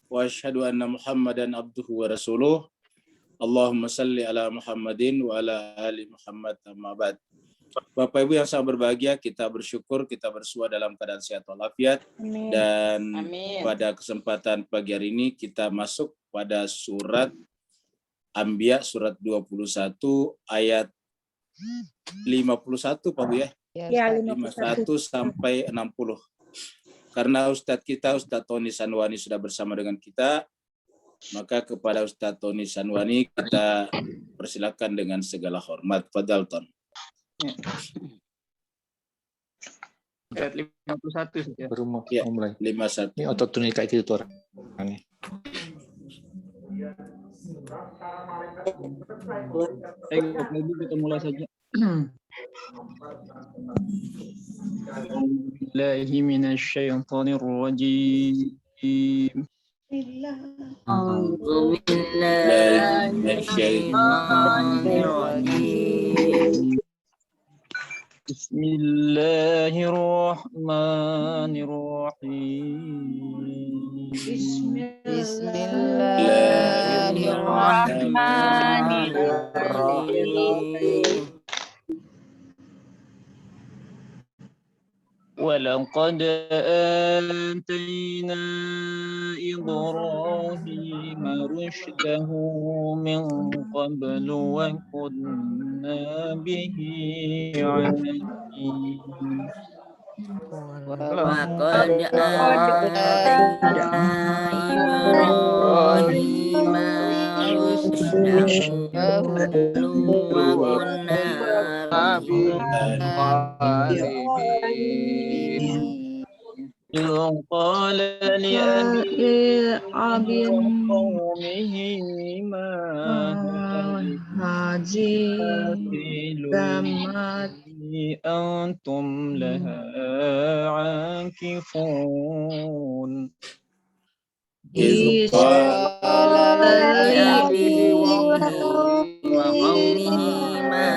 wa asyhadu anna Muhammadan abduhu wa rasuluh. Allahumma salli ala Muhammadin wa ala ali Muhammad, amma ba'd. Bapak Ibu yang sangat berbahagia, kita bersyukur kita bersua dalam keadaan sehat walafiat. Dan pada kesempatan pagi hari ini kita masuk pada surat Anbiya surat 21 ayat 51 Pak Bu ya. Ya, 51 sampai 60. Karena Ustadz kita, Ustadz Tony Sanwani sudah bersama dengan kita, maka kepada Ustadz Tony Sanwani kita persilakan dengan segala hormat. Fadhal Ton. Ayat 51 ya. Baru mau Ya, mulai. 51. Ini otot tunik kayak gitu tuh orangnya. Kita mulai saja. Billahi minasyaitonir rajim. A'udzu billahi minasyaitonir rajim. Bismillahirrahmanirrahim. Bismillahirrahmanirrahim. ولقد آتينا إبراهيم رشده من قبل وكنا به عالمين وقد آتينا إبراهيم رشده وكنا به إذ قال لأبيه قومه ما هذه أنتم لها عاكفون إذ قال لأبيه وقومه ما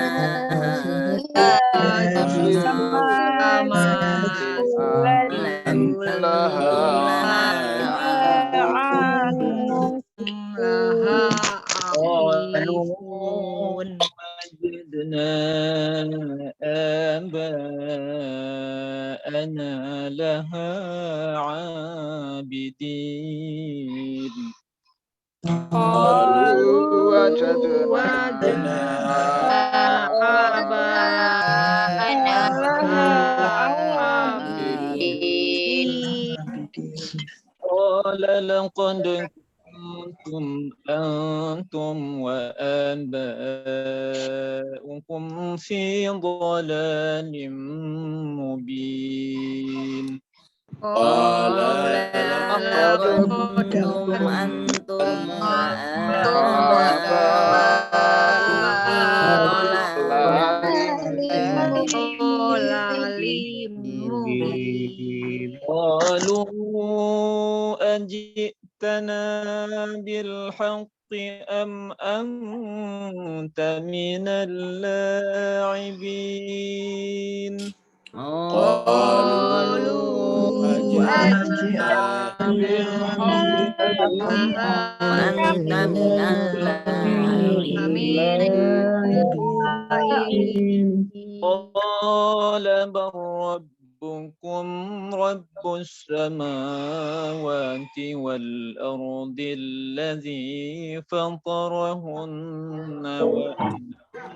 وجدنا آباءنا لها عابدين قالوا وجدنا آباءنا لها عابدين قال لقد كنتم أنتم وآباؤكم في ضلال مبين قال لقد كنتم أنتم قالوا أجئتنا بالحق أم أنت من اللاعبين قالوا أجئتنا بالحق وأنت من اللاعبين قال بل ربكم رب السماوات والأرض الذي فطرهن وأنا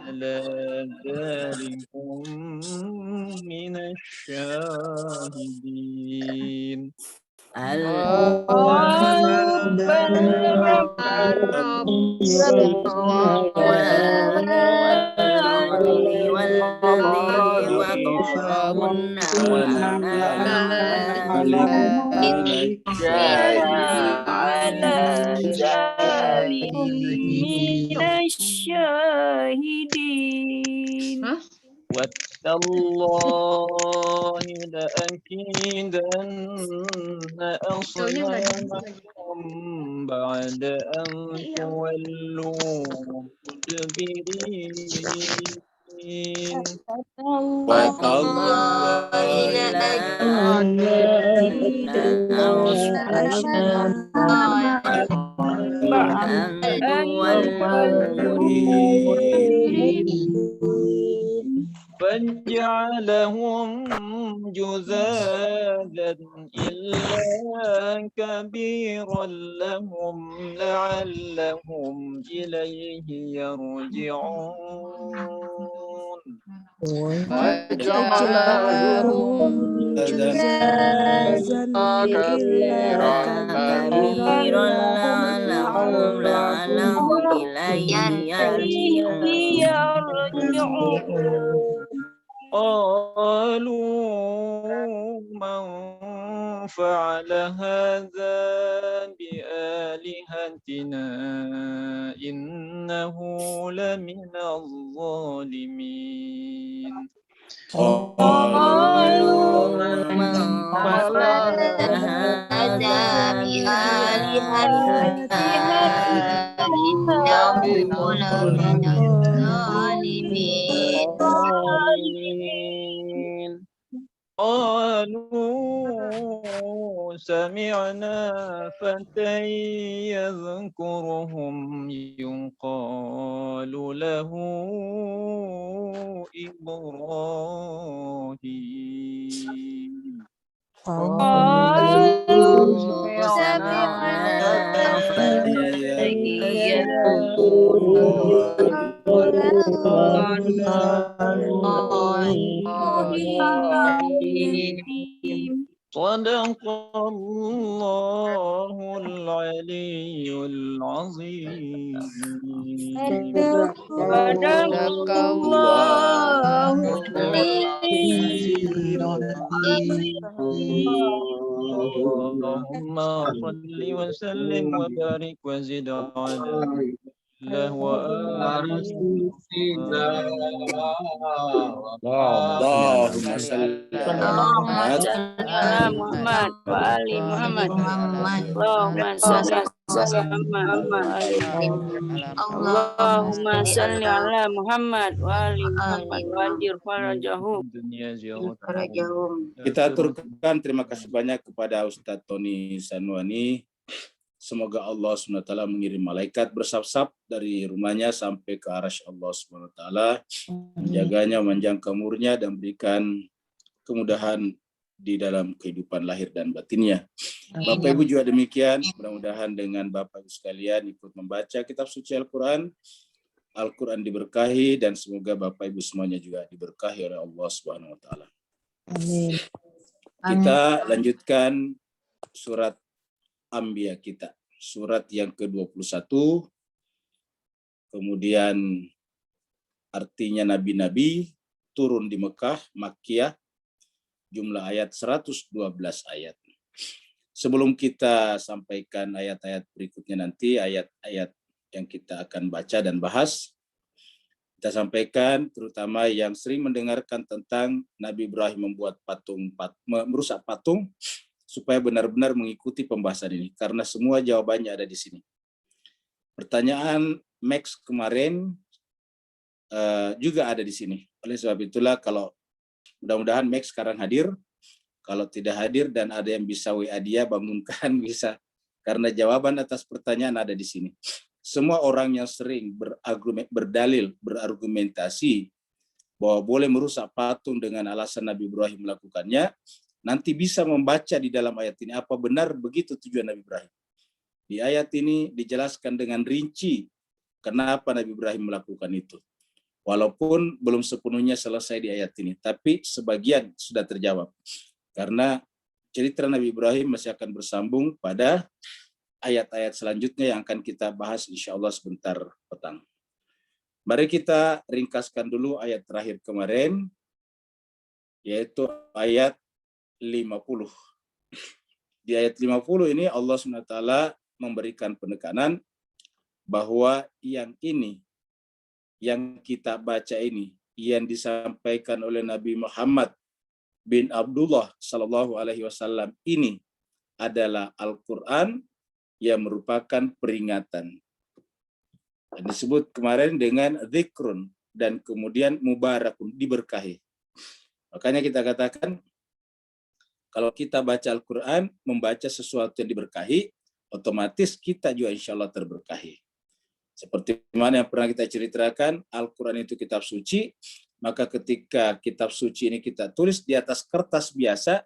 على ذلكم من الشاهدين وتالله لأكيدن أصنامكم بعد أن تولوا مدبرين وتالله لأكيدن أصنامكم فجعلهم جذاذا إلا كبيرا لهم لعلهم إليه يرجعون فجعلهم جزازا كبيرا كبيرا لعلهم إليه يرجعون قالوا من فعل هذا بآلهتنا إنه لمن الظالمين قالوا من فعل فعل هذا هذا بآلهتنا إنه لمن الظالمين قالوا سمعنا فتى يذكرهم يقال له إبراهيم سمعنا فتى صدق الله العلي العظيم صدق الله اللهم صل وسلم وبارك وزد على الله وآل اللهم صل على محمد على محمد وآل محمد اللهم صل على محمد اللهم صل على محمد وآل محمد وأجر فرجهم dunia Kita aturkan terima kasih banyak kepada Ustadz Tony Sanwani. Semoga Allah SWT mengirim malaikat bersab-sab dari rumahnya sampai ke arasy Allah SWT, menjaganya, memanjangkan umurnya, dan berikan kemudahan di dalam kehidupan lahir dan batinnya. Bapak Ibu juga demikian, mudah-mudahan dengan Bapak Ibu sekalian ikut membaca kitab suci Al-Quran, Al-Quran diberkahi, dan semoga Bapak Ibu semuanya juga diberkahi oleh Allah SWT. Amin. Kita lanjutkan surat Anbiya kita, surat yang ke-21, kemudian artinya nabi-nabi, turun di Mekah, Makkiyah, jumlah ayat 112 ayat. Sebelum kita sampaikan ayat-ayat berikutnya nanti, ayat-ayat yang kita akan baca dan bahas, kita sampaikan terutama yang sering mendengarkan tentang Nabi Ibrahim membuat merusak patung, supaya benar-benar mengikuti pembahasan ini, karena semua jawabannya ada di sini. Pertanyaan Max kemarin juga ada di sini. Oleh sebab itulah, kalau mudah-mudahan Max sekarang hadir, kalau tidak hadir dan ada yang bisa WA dia, bangunkan bisa, karena jawaban atas pertanyaan ada di sini. Semua orang yang sering berargumentasi bahwa boleh merusak patung dengan alasan Nabi Ibrahim melakukannya, nanti bisa membaca di dalam ayat ini apa benar begitu tujuan Nabi Ibrahim. Di ayat ini dijelaskan dengan rinci kenapa Nabi Ibrahim melakukan itu. Walaupun belum sepenuhnya selesai di ayat ini, tapi sebagian sudah terjawab. Karena cerita Nabi Ibrahim masih akan bersambung pada ayat-ayat selanjutnya yang akan kita bahas insya Allah sebentar petang. Mari kita ringkaskan dulu ayat terakhir kemarin, yaitu ayat 50. Di ayat 50 ini Allah SWT memberikan penekanan bahwa yang ini, yang kita baca ini, yang disampaikan oleh Nabi Muhammad bin Abdullah Sallallahu Alaihi Wasallam ini adalah Al-Quran yang merupakan peringatan. Dan disebut kemarin dengan dzikrun dan kemudian mubarakun, diberkahi. Makanya kita katakan, kalau kita baca Al-Quran, membaca sesuatu yang diberkahi, otomatis kita juga insya Allah terberkahi. Seperti mana yang pernah kita ceritakan, Al-Quran itu kitab suci, maka ketika kitab suci ini kita tulis di atas kertas biasa,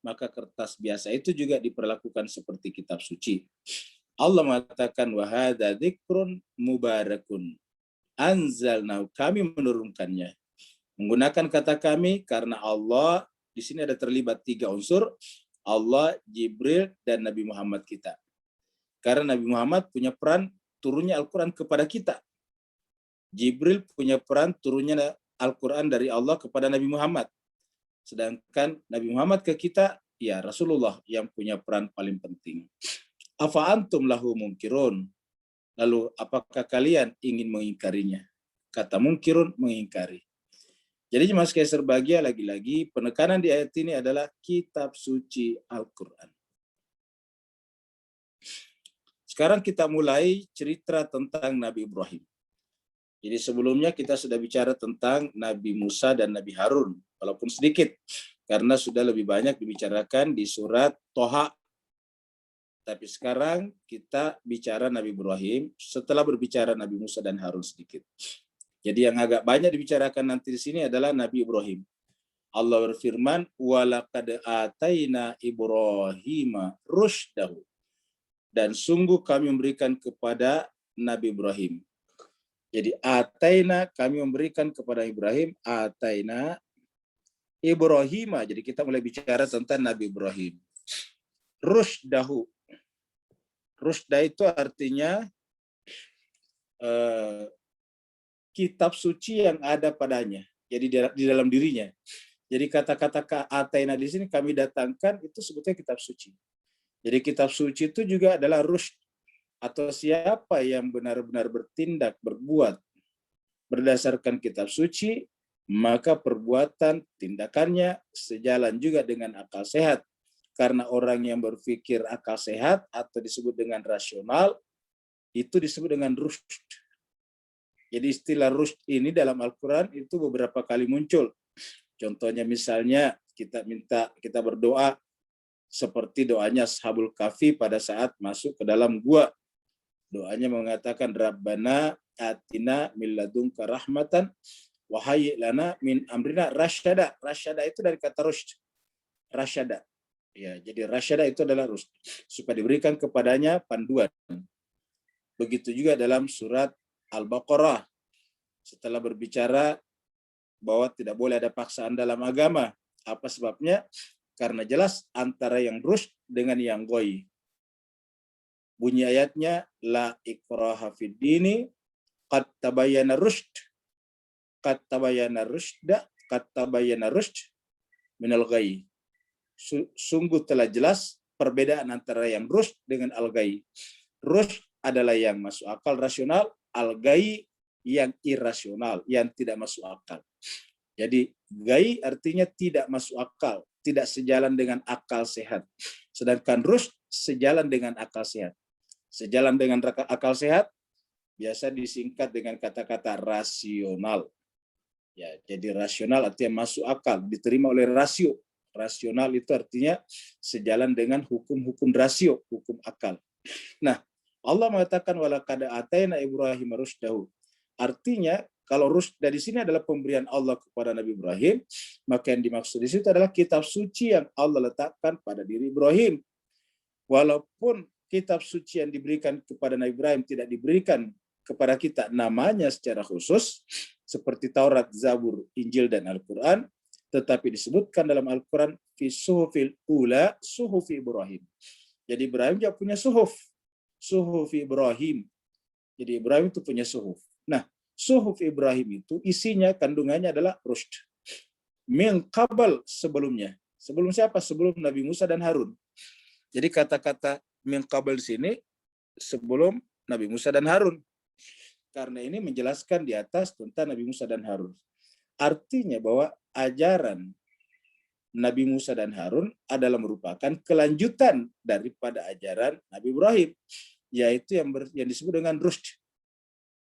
maka kertas biasa itu juga diperlakukan seperti kitab suci. Allah mengatakan, wa hadza dzikrun mubarakun anzalnahu, kami menurunkannya. Menggunakan kata kami karena Allah di sini ada terlibat 3 unsur, Allah, Jibril, dan Nabi Muhammad kita. Karena Nabi Muhammad punya peran turunnya Al-Quran kepada kita. Jibril punya peran turunnya Al-Quran dari Allah kepada Nabi Muhammad. Sedangkan Nabi Muhammad ke kita, ya Rasulullah yang punya peran paling penting. Afa antum lahu munkirun. Lalu apakah kalian ingin mengingkarinya? Kata munkirun, mengingkari. Jadi jemaah sekalian berbahagia, lagi-lagi penekanan di ayat ini adalah kitab suci Al-Quran. Sekarang kita mulai cerita tentang Nabi Ibrahim. Jadi sebelumnya kita sudah bicara tentang Nabi Musa dan Nabi Harun, walaupun sedikit, karena sudah lebih banyak dibicarakan di surat Toha. Tapi sekarang kita bicara Nabi Ibrahim setelah berbicara Nabi Musa dan Harun sedikit. Jadi yang agak banyak dibicarakan nanti di sini adalah Nabi Ibrahim. Allah berfirman, "Walaqad ataina Ibrahima rusydahu." Dan sungguh kami memberikan kepada Nabi Ibrahim. Jadi ataina, kami memberikan kepada Ibrahim, ataina Ibrahima. Jadi kita mulai bicara tentang Nabi Ibrahim. Rusydahu. Rusyda itu artinya kitab suci yang ada padanya. Jadi di dalam dirinya. Jadi kata-kata ataina di sini kami datangkan itu sebetulnya kitab suci. Jadi kitab suci itu juga adalah rusyd, atau siapa yang benar-benar bertindak, berbuat berdasarkan kitab suci, maka perbuatan tindakannya sejalan juga dengan akal sehat. Karena orang yang berpikir akal sehat atau disebut dengan rasional, itu disebut dengan rusyd. Jadi istilah rusyd ini dalam Al-Quran itu beberapa kali muncul. Contohnya misalnya kita berdoa seperti doanya Ashabul Kahfi pada saat masuk ke dalam gua. Doanya mengatakan, Rabbana atina min ladunka rahmatan wa hayyi' lana min amrina rasyada. Rasyada itu dari kata rusyd. Rasyada. Ya, jadi rasyada itu adalah rusyd. Supaya diberikan kepadanya panduan. Begitu juga dalam surat Al-Baqarah. Setelah berbicara bahwa tidak boleh ada paksaan dalam agama. Apa sebabnya? Karena jelas antara yang rusyd dengan yang ghoi. Bunyi ayatnya, la ikraha fid dini qad tabayyana rusyd. Qad tabayyana rusyda, qad tabayyana rusyd minal ghai. Sungguh telah jelas perbedaan antara yang rusyd dengan al-ghai. Rusyd adalah yang masuk akal rasional, al-ghai yang irasional, yang tidak masuk akal. Jadi ghai artinya tidak masuk akal, tidak sejalan dengan akal sehat. Sedangkan rusyd sejalan dengan akal sehat. Sejalan dengan akal sehat biasa disingkat dengan kata-kata rasional. Ya, jadi rasional artinya masuk akal, diterima oleh rasio. Rasional itu artinya sejalan dengan hukum-hukum rasio, hukum akal. Nah, Allah mengatakan walaqad ataina Ibrahim rusydahu. Artinya kalau rusyd dari sini adalah pemberian Allah kepada Nabi Ibrahim, maka yang dimaksud di situ adalah kitab suci yang Allah letakkan pada diri Ibrahim. Walaupun kitab suci yang diberikan kepada Nabi Ibrahim tidak diberikan kepada kita namanya secara khusus, seperti Taurat, Zabur, Injil, dan Al-Quran, tetapi disebutkan dalam Al-Quran, fi suhufil ula, suhufi Ibrahim. Jadi Ibrahim juga punya suhuf, suhufi Ibrahim. Jadi Ibrahim itu punya suhuf. Nah, suhuf Ibrahim itu isinya, kandungannya adalah rusyd. Min qabl, sebelumnya. Sebelum siapa? Sebelum Nabi Musa dan Harun. Jadi kata-kata min qabl di sini sebelum Nabi Musa dan Harun. Karena ini menjelaskan di atas tentang Nabi Musa dan Harun. Artinya bahwa ajaran Nabi Musa dan Harun adalah merupakan kelanjutan daripada ajaran Nabi Ibrahim, yaitu yang disebut dengan rusyd.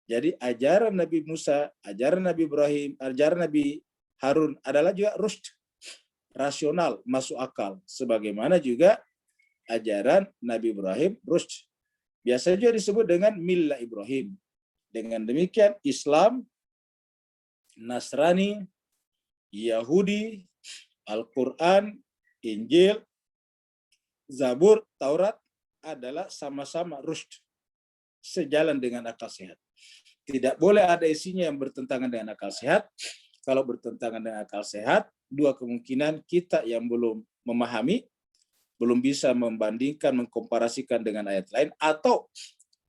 Jadi ajaran Nabi Musa, ajaran Nabi Ibrahim, ajaran Nabi Harun adalah juga rusyd, rasional, masuk akal. Sebagaimana juga ajaran Nabi Ibrahim rusyd. Biasa juga disebut dengan millah Ibrahim. Dengan demikian Islam, Nasrani, Yahudi, Al-Quran, Injil, Zabur, Taurat adalah sama-sama rusyd, sejalan dengan akal sehat. Tidak boleh ada isinya yang bertentangan dengan akal sehat. Kalau bertentangan dengan akal sehat, dua kemungkinan: kita yang belum memahami, belum bisa membandingkan, mengkomparasikan dengan ayat lain, atau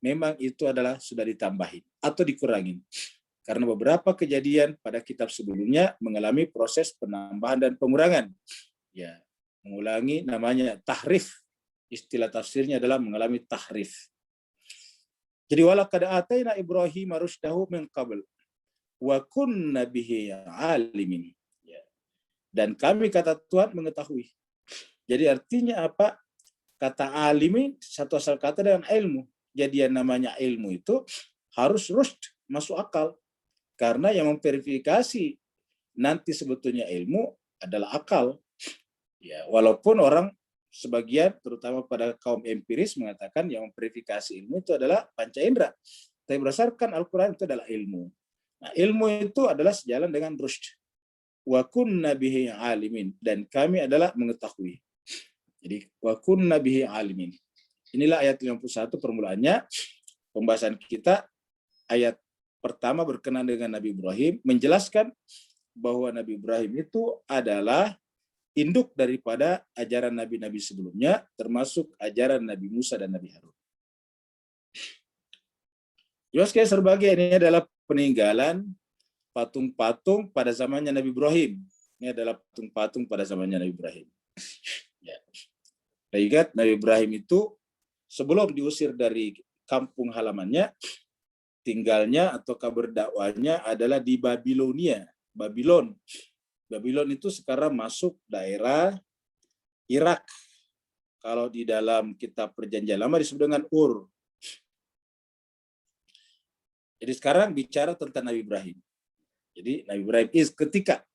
memang itu adalah sudah ditambahin atau dikurangin. Karena beberapa kejadian pada kitab sebelumnya mengalami proses penambahan dan pengurangan. Ya, mengulangi namanya tahrif. Istilah tafsirnya adalah mengalami tahrif. Jadi walaqad ataina Ibrahim rusydahu min qabl wa kunna bihi alimin. Ya. Dan kami, kata Tuhan, mengetahui. Jadi artinya apa? Kata alimin satu asal kata dengan ilmu. Jadi yang namanya ilmu itu harus rusyd, masuk akal. Karena yang memverifikasi nanti sebetulnya ilmu adalah akal. Ya, walaupun orang sebagian, terutama pada kaum empiris, mengatakan yang memverifikasi ilmu itu adalah panca indera. Tapi berdasarkan Al-Quran itu adalah ilmu. Nah, ilmu itu adalah sejalan dengan rusyd. Wa kunna bihi alimin. Dan kami adalah mengetahui. Jadi, wa kunna bihi alimin. Inilah ayat 51 permulaannya. Pembahasan kita, ayat pertama berkenaan dengan Nabi Ibrahim, menjelaskan bahwa Nabi Ibrahim itu adalah induk daripada ajaran nabi-nabi sebelumnya, termasuk ajaran Nabi Musa dan Nabi Harun. Jelas sebagai ini adalah peninggalan patung-patung pada zamannya Nabi Ibrahim. Ini adalah patung-patung pada zamannya Nabi Ibrahim. Ya. Ingat, Nabi Ibrahim itu sebelum diusir dari kampung halamannya, tinggalnya atau berdakwahnya adalah di Babilonia. Babylon itu sekarang masuk daerah Irak. Kalau di dalam kitab Perjanjian Lama disebut dengan Ur. Jadi sekarang bicara tentang Nabi Ibrahim. Jadi Nabi Ibrahim ketika.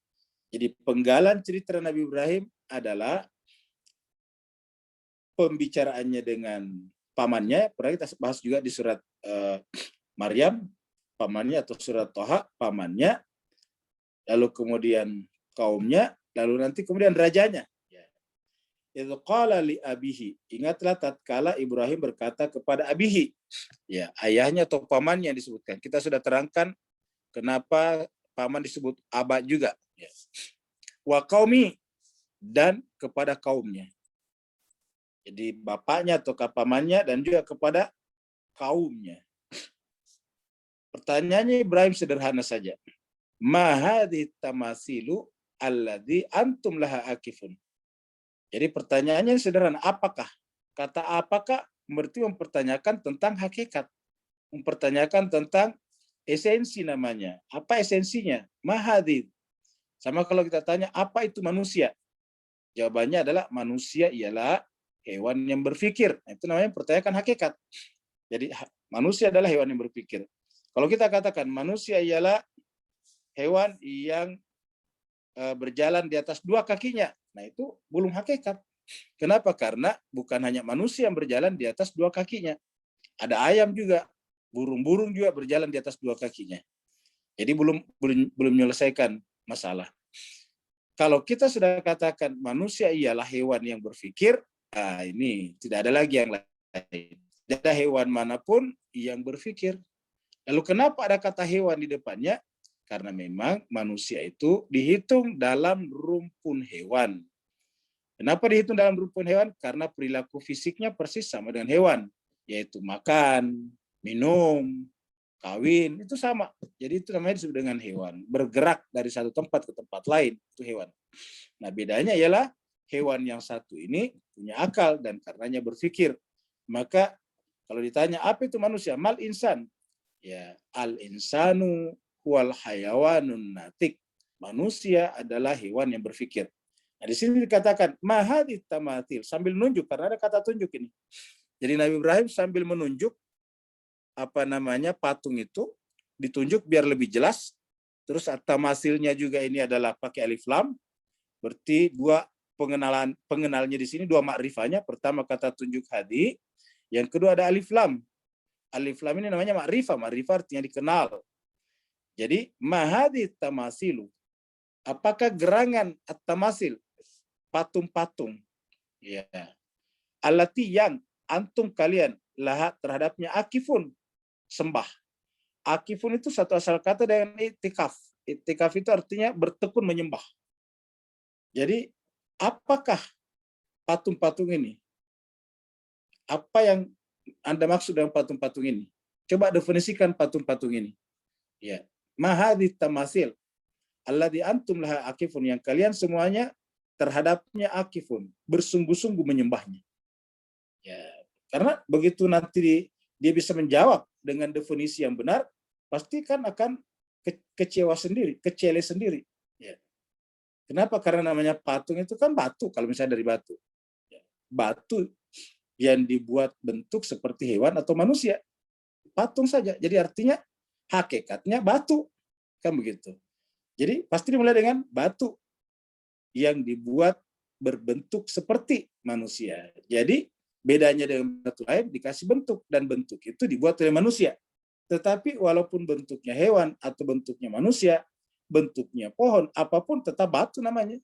Jadi penggalan cerita Nabi Ibrahim adalah pembicaraannya dengan pamannya. Pernah kita bahas juga di surat Maryam, pamannya, atau surat Toha, pamannya. Lalu kemudian kaumnya, lalu nanti kemudian rajanya. Itu qala li abihi. Ingatlah tatkala Ibrahim berkata kepada abihi. Ya, ayahnya atau pamannya disebutkan. Kita sudah terangkan kenapa paman disebut aba juga. Ya. Wa qaumi, dan kepada kaumnya. Jadi bapaknya atau pamannya dan juga kepada kaumnya. Pertanyaannya Ibrahim sederhana saja. Ma hadhi tamasilu alladhi antum laha akifun. Jadi pertanyaannya sederhana, apakah? Kata apakah berarti mempertanyakan tentang hakikat. Mempertanyakan tentang esensi namanya. Apa esensinya? Ma hadhi. Sama kalau kita tanya, apa itu manusia? Jawabannya adalah manusia ialah hewan yang berpikir. Itu namanya mempertanyakan hakikat. Jadi manusia adalah hewan yang berpikir. Kalau kita katakan manusia ialah hewan yang berjalan di atas dua kakinya, nah itu belum hakikat. Kenapa? Karena bukan hanya manusia yang berjalan di atas dua kakinya. Ada ayam juga, burung-burung juga berjalan di atas dua kakinya. Jadi belum menyelesaikan masalah. Kalau kita sudah katakan manusia ialah hewan yang berpikir, ini tidak ada lagi yang lain. Tidak ada hewan manapun yang berpikir. Lalu kenapa ada kata hewan di depannya? Karena memang manusia itu dihitung dalam rumpun hewan. Kenapa dihitung dalam rumpun hewan? Karena perilaku fisiknya persis sama dengan hewan, yaitu makan, minum, kawin, itu sama. Jadi itu namanya disebut dengan hewan. Bergerak dari satu tempat ke tempat lain, itu hewan. Nah, bedanya ialah hewan yang satu ini punya akal dan karenanya berpikir. Maka kalau ditanya apa itu manusia? Mal insan. Ya, al insanu wal hayawanun natik. Manusia adalah hewan yang berpikir. Nah, di sini dikatakan mahadit tamatil, sambil nunjuk, karena ada kata tunjuk ini. Jadi Nabi Ibrahim sambil menunjuk patung itu ditunjuk biar lebih jelas. Terus tamasilnya juga ini adalah pakai alif lam. Berarti dua pengenalnya di sini, dua makrifahnya. Pertama kata tunjuk hadi, yang kedua ada alif lam. Alif lam ini namanya ma'rifah. Ma'rifah artinya dikenal. Jadi mahadi tamasilu. Apakah gerangan at-tamasil, patung-patung, ya, allati yang antum kalian laha terhadapnya akifun, sembah. Akifun itu satu asal kata dengan itikaf. Itikaf itu artinya bertekun menyembah. Jadi apakah patung-patung ini? Apa yang Anda maksud dengan patung-patung ini? Coba definisikan patung-patung ini. Ya, mahadi tamasil alladzi antum laha akifun, yang kalian semuanya terhadapnya akifun, bersungguh-sungguh menyembahnya. Ya, karena begitu nanti dia bisa menjawab dengan definisi yang benar, pasti kan akan kecewa sendiri, kecele sendiri. Ya. Kenapa? Karena namanya patung itu kan batu, kalau misalnya dari batu. Ya. Batu yang dibuat bentuk seperti hewan atau manusia. Patung saja. Jadi artinya hakikatnya batu. Kan begitu. Jadi pasti dimulai dengan batu yang dibuat berbentuk seperti manusia. Jadi bedanya dengan batu lain dikasih bentuk, dan bentuk itu dibuat oleh manusia. Tetapi walaupun bentuknya hewan atau bentuknya manusia, bentuknya pohon, apapun tetap batu namanya.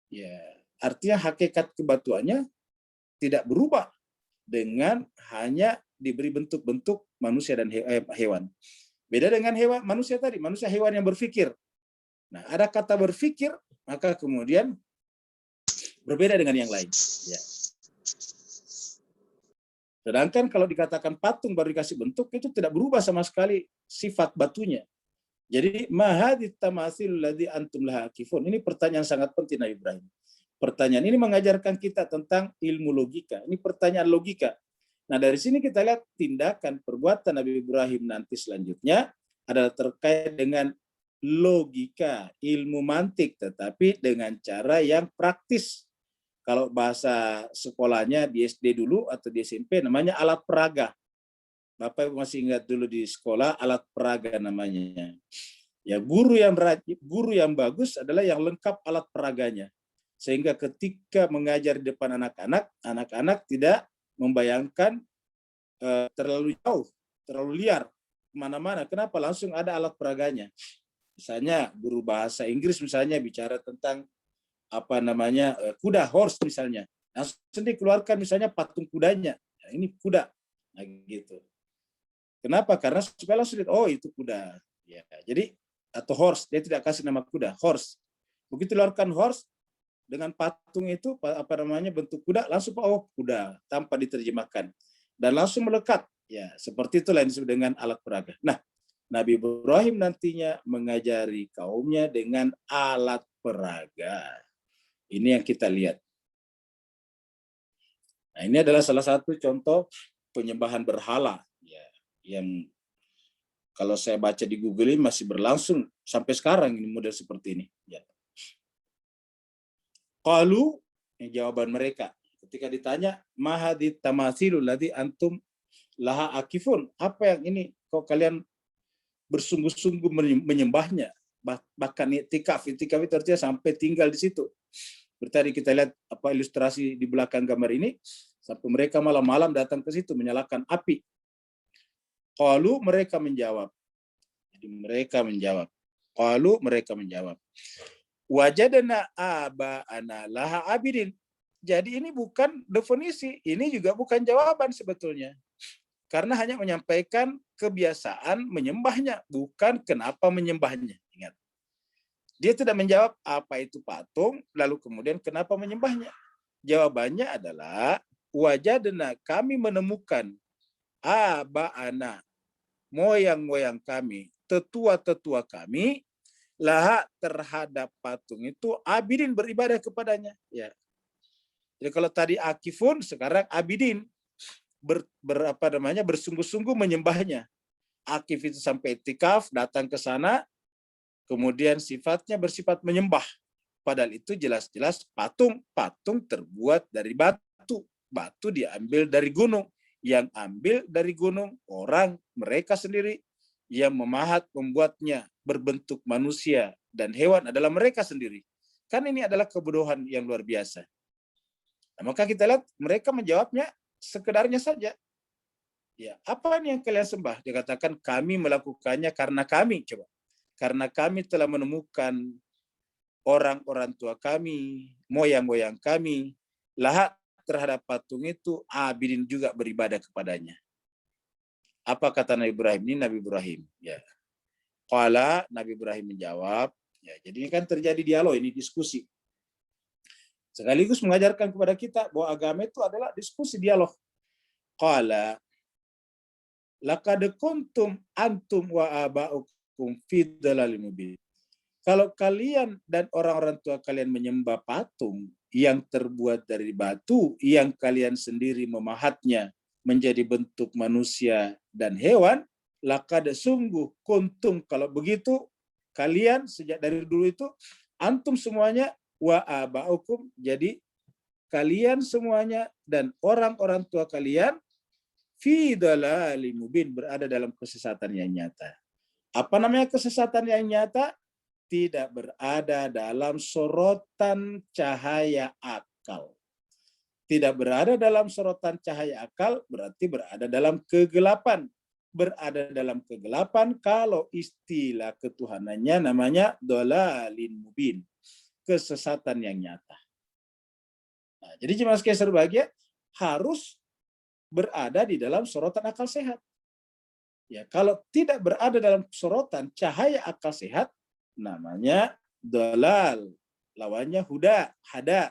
Ya, artinya hakikat kebatuannya tidak berubah dengan hanya diberi bentuk-bentuk manusia dan hewan. Beda dengan hewan, manusia tadi, manusia hewan yang berpikir. Nah, ada kata berpikir, maka kemudian berbeda dengan yang lain. Ya. Sedangkan kalau dikatakan patung baru dikasih bentuk, itu tidak berubah sama sekali sifat batunya. Jadi, mahadit tamasil ladzi antum laha akifun. Ini pertanyaan sangat penting Nabi Ibrahim. Pertanyaan ini mengajarkan kita tentang ilmu logika. Ini pertanyaan logika. Nah, dari sini kita lihat tindakan perbuatan Nabi Ibrahim nanti selanjutnya adalah terkait dengan logika, ilmu mantik, tetapi dengan cara yang praktis. Kalau bahasa sekolahnya di SD dulu atau di SMP namanya alat peraga. Bapak Ibu masih ingat dulu di sekolah alat peraga namanya. Ya, guru yang bagus adalah yang lengkap alat peraganya. Sehingga ketika mengajar di depan anak-anak, anak-anak tidak membayangkan terlalu jauh, terlalu liar kemana-mana. Kenapa? Langsung ada alat peraganya. Misalnya guru bahasa Inggris misalnya bicara tentang kuda, horse misalnya. Langsung dikeluarkan misalnya patung kudanya. Nah, ini kuda. Nah, gitu. Kenapa? Karena supaya langsung lihat, oh itu kuda. Ya, jadi atau horse, dia tidak kasih nama kuda, horse. Begitu keluarkan horse dengan patung itu bentuk kuda, langsung oh kuda tanpa diterjemahkan dan langsung melekat. Ya, seperti itulah yang disebut dengan alat peraga. Nah, Nabi Ibrahim nantinya mengajari kaumnya dengan alat peraga. Ini yang kita lihat. Nah, ini adalah salah satu contoh penyembahan berhala ya, yang kalau saya baca di Google ini masih berlangsung sampai sekarang ini model seperti ini. Ya. Qalu, jawaban mereka ketika ditanya mahadit tamasilul ladzi antum laha akifun, apa yang ini kok kalian bersungguh-sungguh menyembahnya, bahkan itikaf itu artinya sampai tinggal di situ. Tadi kita lihat ilustrasi di belakang gambar ini, sampai mereka malam-malam datang ke situ menyalakan api. Qalu, mereka menjawab. Jadi mereka menjawab. Wajadna aba'ana laha abidin. Jadi ini bukan definisi, ini juga bukan jawaban sebetulnya. Karena hanya menyampaikan kebiasaan menyembahnya, bukan kenapa menyembahnya. Ingat. Dia tidak menjawab apa itu patung, lalu kemudian kenapa menyembahnya. Jawabannya adalah, wajadna, kami menemukan aba'ana, moyang-moyang kami, tetua-tetua kami, laha terhadap patung itu abidin, beribadah kepadanya. Ya. Jadi kalau tadi akifun, sekarang abidin, bersungguh-sungguh menyembahnya. Akif itu sampai itikaf, datang ke sana, kemudian sifatnya bersifat menyembah. Padahal itu jelas-jelas patung. Patung terbuat dari batu. Batu diambil dari gunung. Yang ambil dari gunung orang, mereka sendiri. Yang memahat, membuatnya berbentuk manusia dan hewan adalah mereka sendiri. Kan ini adalah kebodohan yang luar biasa. Nah, maka kita lihat mereka menjawabnya sekedarnya saja. Ya, apa ini yang kalian sembah? Dia katakan kami melakukannya karena kami, coba. Karena kami telah menemukan orang-orang tua kami, moyang-moyang kami, lahat terhadap patung itu, abidin juga beribadah kepadanya. Apa kata Nabi Ibrahim? Ini Nabi Ibrahim. Ya. Qala, Nabi Ibrahim menjawab. Ya, jadi ini kan terjadi dialog, ini diskusi. Sekaligus mengajarkan kepada kita bahwa agama itu adalah diskusi, dialog. Qala, laqad kuntum antum wa aba'ukum fi dhalalin mubin. Kalau kalian dan orang-orang tua kalian menyembah patung yang terbuat dari batu, yang kalian sendiri memahatnya menjadi bentuk manusia dan hewan, laqad sungguh kuntum, kalau begitu kalian sejak dari dulu itu antum semuanya wa aba'ukum, jadi kalian semuanya dan orang-orang tua kalian fi dhalalin mubin, berada dalam kesesatan yang nyata. Apa namanya kesesatan yang nyata? Tidak berada dalam sorotan cahaya akal. Tidak berada dalam sorotan cahaya akal berarti berada dalam kegelapan. Berada dalam kegelapan kalau istilah ketuhanannya namanya dhalalin mubin, kesesatan yang nyata. Nah, jadi jemaah sekalian berbahagia harus berada di dalam sorotan akal sehat. Ya, kalau tidak berada dalam sorotan cahaya akal sehat, namanya dalal, lawannya huda, hada.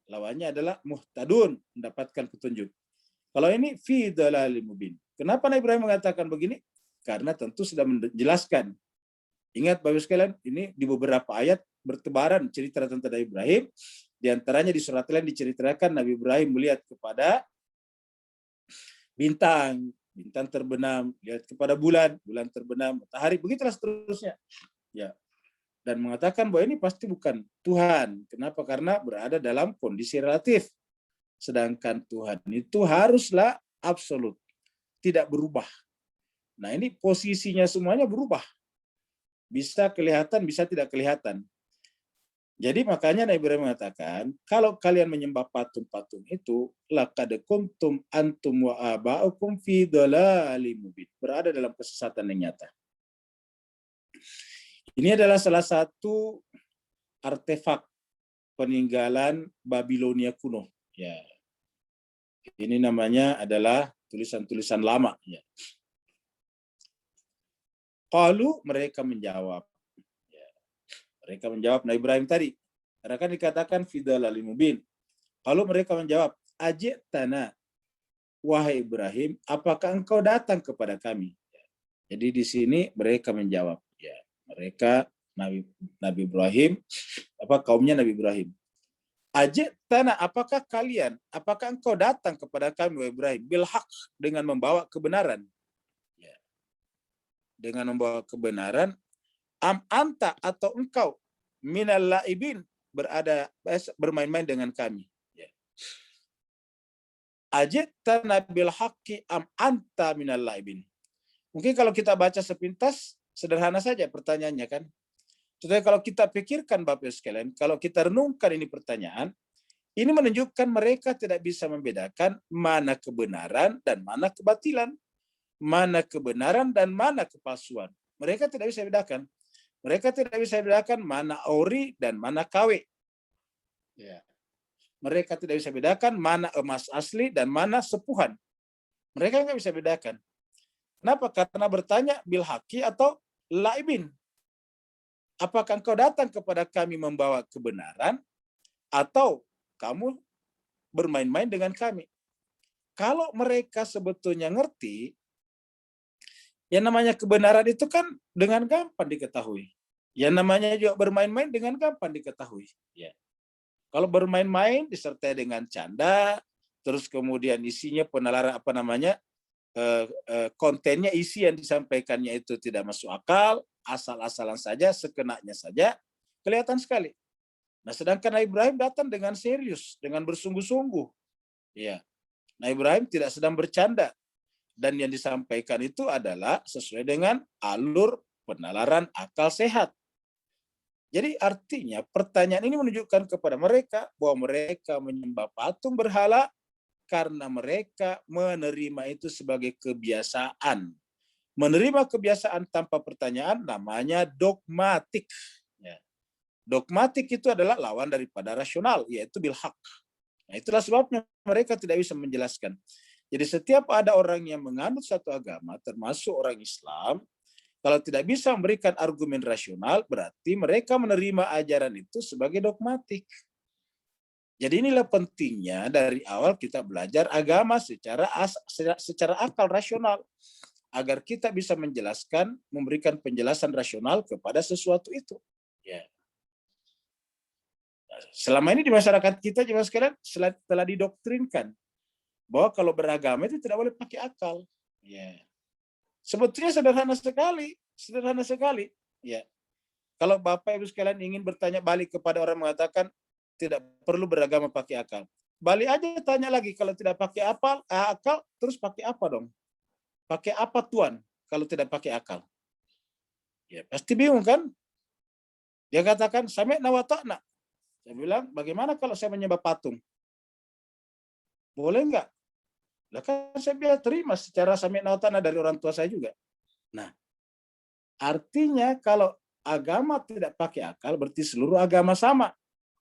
Lawannya adalah muhtadun, mendapatkan petunjuk. Kalau ini fi dalalil mubin. Kenapa Nabi Ibrahim mengatakan begini? Karena tentu sudah menjelaskan. Ingat Bapak sekalian, ini di beberapa ayat bertebaran cerita tentang Nabi Ibrahim. Di antaranya di surat lain diceritakan Nabi Ibrahim melihat kepada bintang, bintang terbenam, lihat kepada bulan, bulan terbenam, matahari, begitulah seterusnya. Ya. Dan mengatakan bahwa ini pasti bukan Tuhan. Kenapa? Karena berada dalam kondisi relatif. Sedangkan Tuhan itu haruslah absolut, tidak berubah. Nah, ini posisinya semuanya berubah. Bisa kelihatan, bisa tidak kelihatan. Jadi makanya Nabi Ibrahim mengatakan, kalau kalian menyembah patung-patung itu, laqad kuntum antum wa aba'ukum fi dhalalin mubin, berada dalam kesesatan yang nyata. Ini adalah salah satu artefak peninggalan Babilonia kuno. Ya, ini namanya adalah tulisan-tulisan lama. Ya. Qalu, mereka menjawab. Mereka menjawab Nabi Ibrahim tadi. Karena kan dikatakan fi dhalalin mubin. Kalau mereka menjawab, ajitana, wahai Ibrahim, apakah engkau datang kepada kami? Jadi di sini mereka menjawab. Ya, mereka Nabi Ibrahim, kaumnya Nabi Ibrahim. Ajitana, apakah kalian, apakah engkau datang kepada kami, wahai Ibrahim, bil haq, dengan membawa kebenaran? Ya. Dengan membawa kebenaran, am anta, atau engkau minal laibin, bermain-main dengan kami. Ya. Ajitana bil haqqi am anta minal laibin. Mungkin kalau kita baca sepintas sederhana saja pertanyaannya kan. Tetapi kalau kita pikirkan Bapak sekalian, kalau kita renungkan ini pertanyaan, ini menunjukkan mereka tidak bisa membedakan mana kebenaran dan mana kebatilan, mana kebenaran dan mana kepalsuan. Mereka tidak bisa bedakan. Mereka tidak bisa bedakan mana ori dan mana KW. Ya. Mereka tidak bisa bedakan mana emas asli dan mana sepuhan. Mereka nggak bisa bedakan. Kenapa? Karena bertanya bil haqi atau laibin. Apakah engkau datang kepada kami membawa kebenaran atau kamu bermain-main dengan kami? Kalau mereka sebetulnya ngerti, yang namanya kebenaran itu kan dengan gampang diketahui. Yang namanya juga bermain-main dengan gampang diketahui. Ya. Kalau bermain-main disertai dengan canda, terus kemudian isinya penalaran kontennya, isi yang disampaikannya itu tidak masuk akal, asal-asalan saja, sekenanya saja, kelihatan sekali. Nah, sedangkan Nabi Ibrahim datang dengan serius, dengan bersungguh-sungguh. Ya. Nabi Ibrahim tidak sedang bercanda. Dan yang disampaikan itu adalah sesuai dengan alur penalaran akal sehat. Jadi artinya pertanyaan ini menunjukkan kepada mereka bahwa mereka menyembah patung berhala karena mereka menerima itu sebagai kebiasaan. Menerima kebiasaan tanpa pertanyaan namanya dogmatik. Ya. Dogmatik itu adalah lawan daripada rasional, yaitu bilhaq. Nah, itulah sebabnya mereka tidak bisa menjelaskan. Jadi setiap ada orang yang menganut satu agama, termasuk orang Islam, kalau tidak bisa memberikan argumen rasional, berarti mereka menerima ajaran itu sebagai dogmatik. Jadi inilah pentingnya dari awal kita belajar agama secara akal rasional, agar kita bisa menjelaskan, memberikan penjelasan rasional kepada sesuatu itu. Ya. Selama ini di masyarakat kita juga sekalian telah didoktrinkan bahwa kalau beragama itu tidak boleh pakai akal. Ya. Sebetulnya sederhana sekali. Ya. Kalau Bapak Ibu sekalian ingin bertanya balik kepada orang mengatakan tidak perlu beragama pakai akal, balik aja tanya lagi, kalau tidak pakai akal, terus pakai apa dong? Pakai apa Tuhan kalau tidak pakai akal? Ya pasti bingung kan? Dia katakan sami'na wa ta'na. Saya bilang, bagaimana kalau saya menyembah patung? Boleh enggak? Lah kan saya bilang terima secara sami'na wa ta'na dari orang tua saya juga. Nah, artinya kalau agama tidak pakai akal, berarti seluruh agama sama.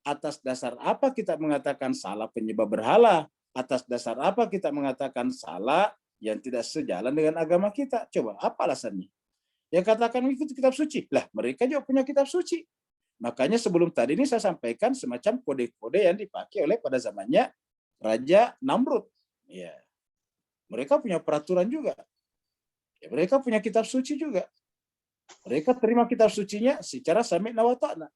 Atas dasar apa kita mengatakan salah penyembah berhala? Atas dasar apa kita mengatakan salah yang tidak sejalan dengan agama kita? Coba, apa alasannya? Yang katakan mengikuti kitab suci. Lah, mereka juga punya kitab suci. Makanya sebelum tadi ini saya sampaikan semacam kode-kode yang dipakai oleh pada zamannya Raja Namrud. Ya. Mereka punya peraturan juga. Ya, mereka punya kitab suci juga. Mereka terima kitab sucinya secara sami'na wa ta'na.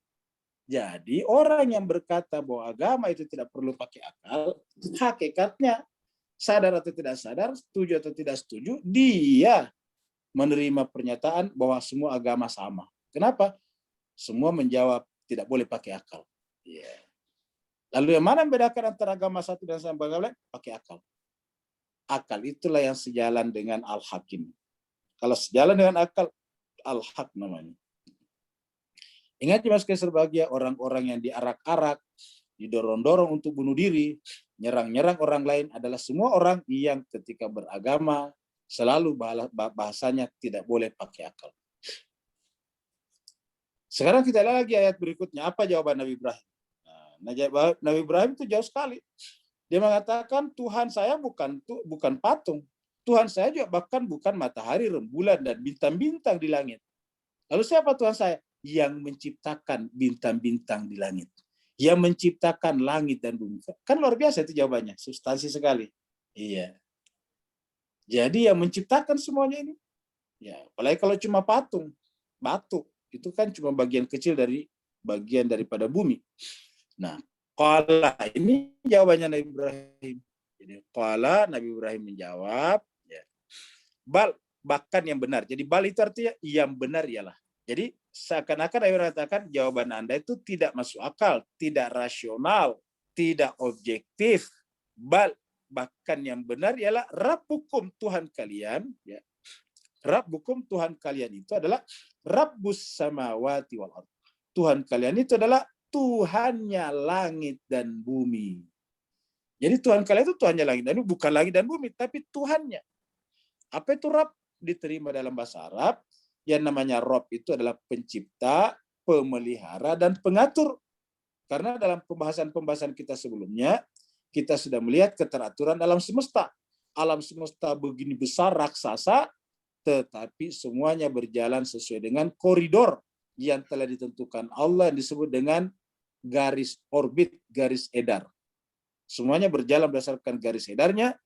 Jadi orang yang berkata bahwa agama itu tidak perlu pakai akal, hakikatnya sadar atau tidak sadar, setuju atau tidak setuju, dia menerima pernyataan bahwa semua agama sama. Kenapa? Semua menjawab tidak boleh pakai akal. Yeah. Lalu yang mana membedakan antara agama satu dan agama lain? Pakai akal. Akal itulah yang sejalan dengan al-hakim. Kalau sejalan dengan akal, al-haq namanya. Ingat mas berbahagia, orang-orang yang diarak-arak, didorong-dorong untuk bunuh diri, nyerang-nyerang orang lain adalah semua orang yang ketika beragama selalu bahasanya tidak boleh pakai akal. Sekarang kita lihat lagi ayat berikutnya. Apa jawaban Nabi Ibrahim? Nah, Nabi Ibrahim itu jauh sekali. Dia mengatakan Tuhan saya bukan patung. Tuhan saya juga bahkan bukan matahari, rembulan, dan bintang-bintang di langit. Lalu siapa Tuhan saya? Yang menciptakan bintang-bintang di langit. Yang menciptakan langit dan bumi. Kan luar biasa itu jawabannya. Substansi sekali. Iya. Jadi yang menciptakan semuanya ini. Ya, apalagi kalau cuma patung, batu. Itu kan cuma bagian kecil dari bagian daripada bumi. Nah, qala ini jawabannya Nabi Ibrahim. Jadi qala Nabi Ibrahim menjawab, ya. Bal, bahkan yang benar. Jadi bal itu artinya yang benar ialah. Jadi seakan-akan Nabi mengatakan jawaban Anda itu tidak masuk akal, tidak rasional, tidak objektif. Bal, bahkan yang benar ialah Rabbukum Tuhan kalian, ya. Rabbukum Tuhan kalian itu adalah Rabbus samawati wal ardh. Tuhan kalian itu adalah Tuhannya langit dan bumi. Jadi Tuhan kalian itu Tuhannya langit dan bumi, bukan langit dan bumi, tapi Tuhannya. Apa itu Rabb? Diterima dalam bahasa Arab. Yang namanya Rabb itu adalah pencipta, pemelihara, dan pengatur. Karena dalam pembahasan-pembahasan kita sebelumnya, kita sudah melihat keteraturan alam semesta. Alam semesta begini besar, raksasa, tetapi semuanya berjalan sesuai dengan koridor yang telah ditentukan Allah yang disebut dengan garis orbit, garis edar. Semuanya berjalan berdasarkan garis edarnya,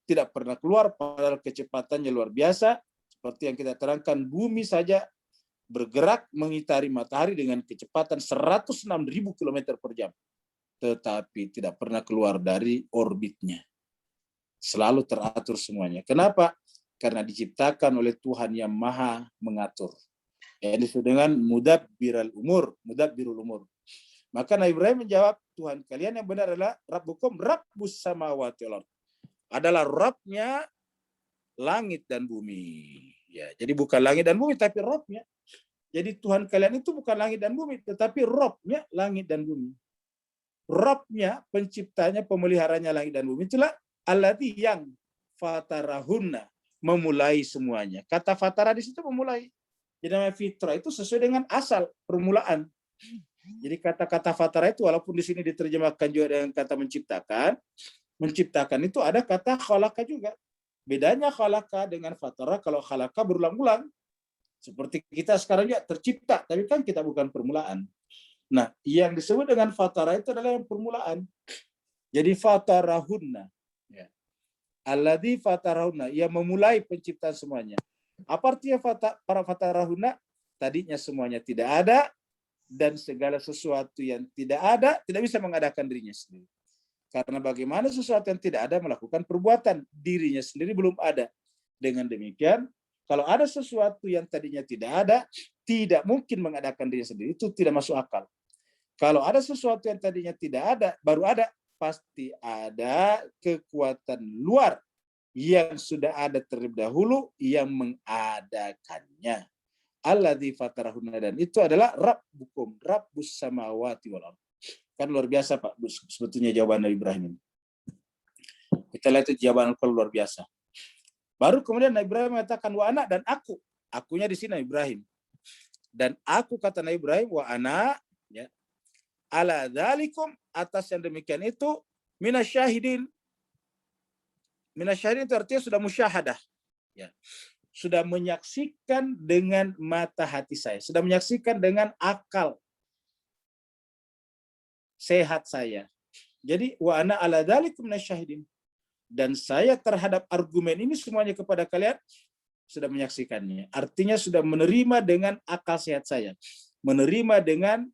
tidak pernah keluar, padahal kecepatannya luar biasa. Seperti yang kita terangkan, bumi saja bergerak mengitari matahari dengan kecepatan 106.000 km per jam. Tetapi tidak pernah keluar dari orbitnya. Selalu teratur semuanya. Kenapa? Karena diciptakan oleh Tuhan yang maha mengatur. Yang disebut dengan mudabbirul umur. Maka Nabi Ibrahim menjawab, Tuhan kalian yang benar adalah Rabbukum Rabbus samawati wal ardh. Adalah Rabbnya langit dan bumi. Ya, jadi bukan langit dan bumi, tapi Rabbnya. Jadi Tuhan kalian itu bukan langit dan bumi, tetapi Rabbnya langit dan bumi. Rabbnya, penciptanya, pemeliharanya langit dan bumi, itulah Alladzi yang fatarahunna, memulai semuanya. Kata fatara di situ memulai. Jadi namanya fitrah itu sesuai dengan asal permulaan. Jadi kata-kata fatara itu walaupun di sini diterjemahkan juga dengan kata menciptakan itu ada kata khalaqa juga. Bedanya khalaqa dengan fatara, kalau khalaqa berulang-ulang. Seperti kita sekarang juga tercipta, tapi kan kita bukan permulaan. Nah, yang disebut dengan fatara itu adalah yang permulaan. Jadi fatarahunna. Ya. Alladzi fatarahunna, yang memulai penciptaan semuanya. Apa artinya para fatarahunna? Tadinya semuanya tidak ada, dan segala sesuatu yang tidak ada tidak bisa mengadakan dirinya sendiri. Karena bagaimana sesuatu yang tidak ada melakukan perbuatan, dirinya sendiri belum ada. Dengan demikian, kalau ada sesuatu yang tadinya tidak ada, tidak mungkin mengadakan dirinya sendiri, itu tidak masuk akal. Kalau ada sesuatu yang tadinya tidak ada, baru ada, pasti ada kekuatan luar yang sudah ada terlebih dahulu yang mengadakannya. Alladzi fatarahunna, dan itu adalah Rabbukum, Rabbus samawati wal ardh. Kan luar biasa Pak sebetulnya jawaban Nabi Ibrahim ini. Kita lihat itu jawaban luar biasa. Baru kemudian Nabi Ibrahim mengatakan wa ana, dan aku. Akunya di sini Nabi Ibrahim. Dan aku, kata Nabi Ibrahim, wa ana, ya, ala dzalikum, atas yang demikian itu, minasyahidin. Minasyahidin itu artinya sudah musyahadah. Ya. Sudah menyaksikan dengan mata hati saya. Sudah menyaksikan dengan akal sehat saya. Jadi wa ana ala dzalikum minasyahidin. Dan saya terhadap argumen ini semuanya kepada kalian sudah menyaksikannya. Artinya sudah menerima dengan akal sehat saya. Menerima dengan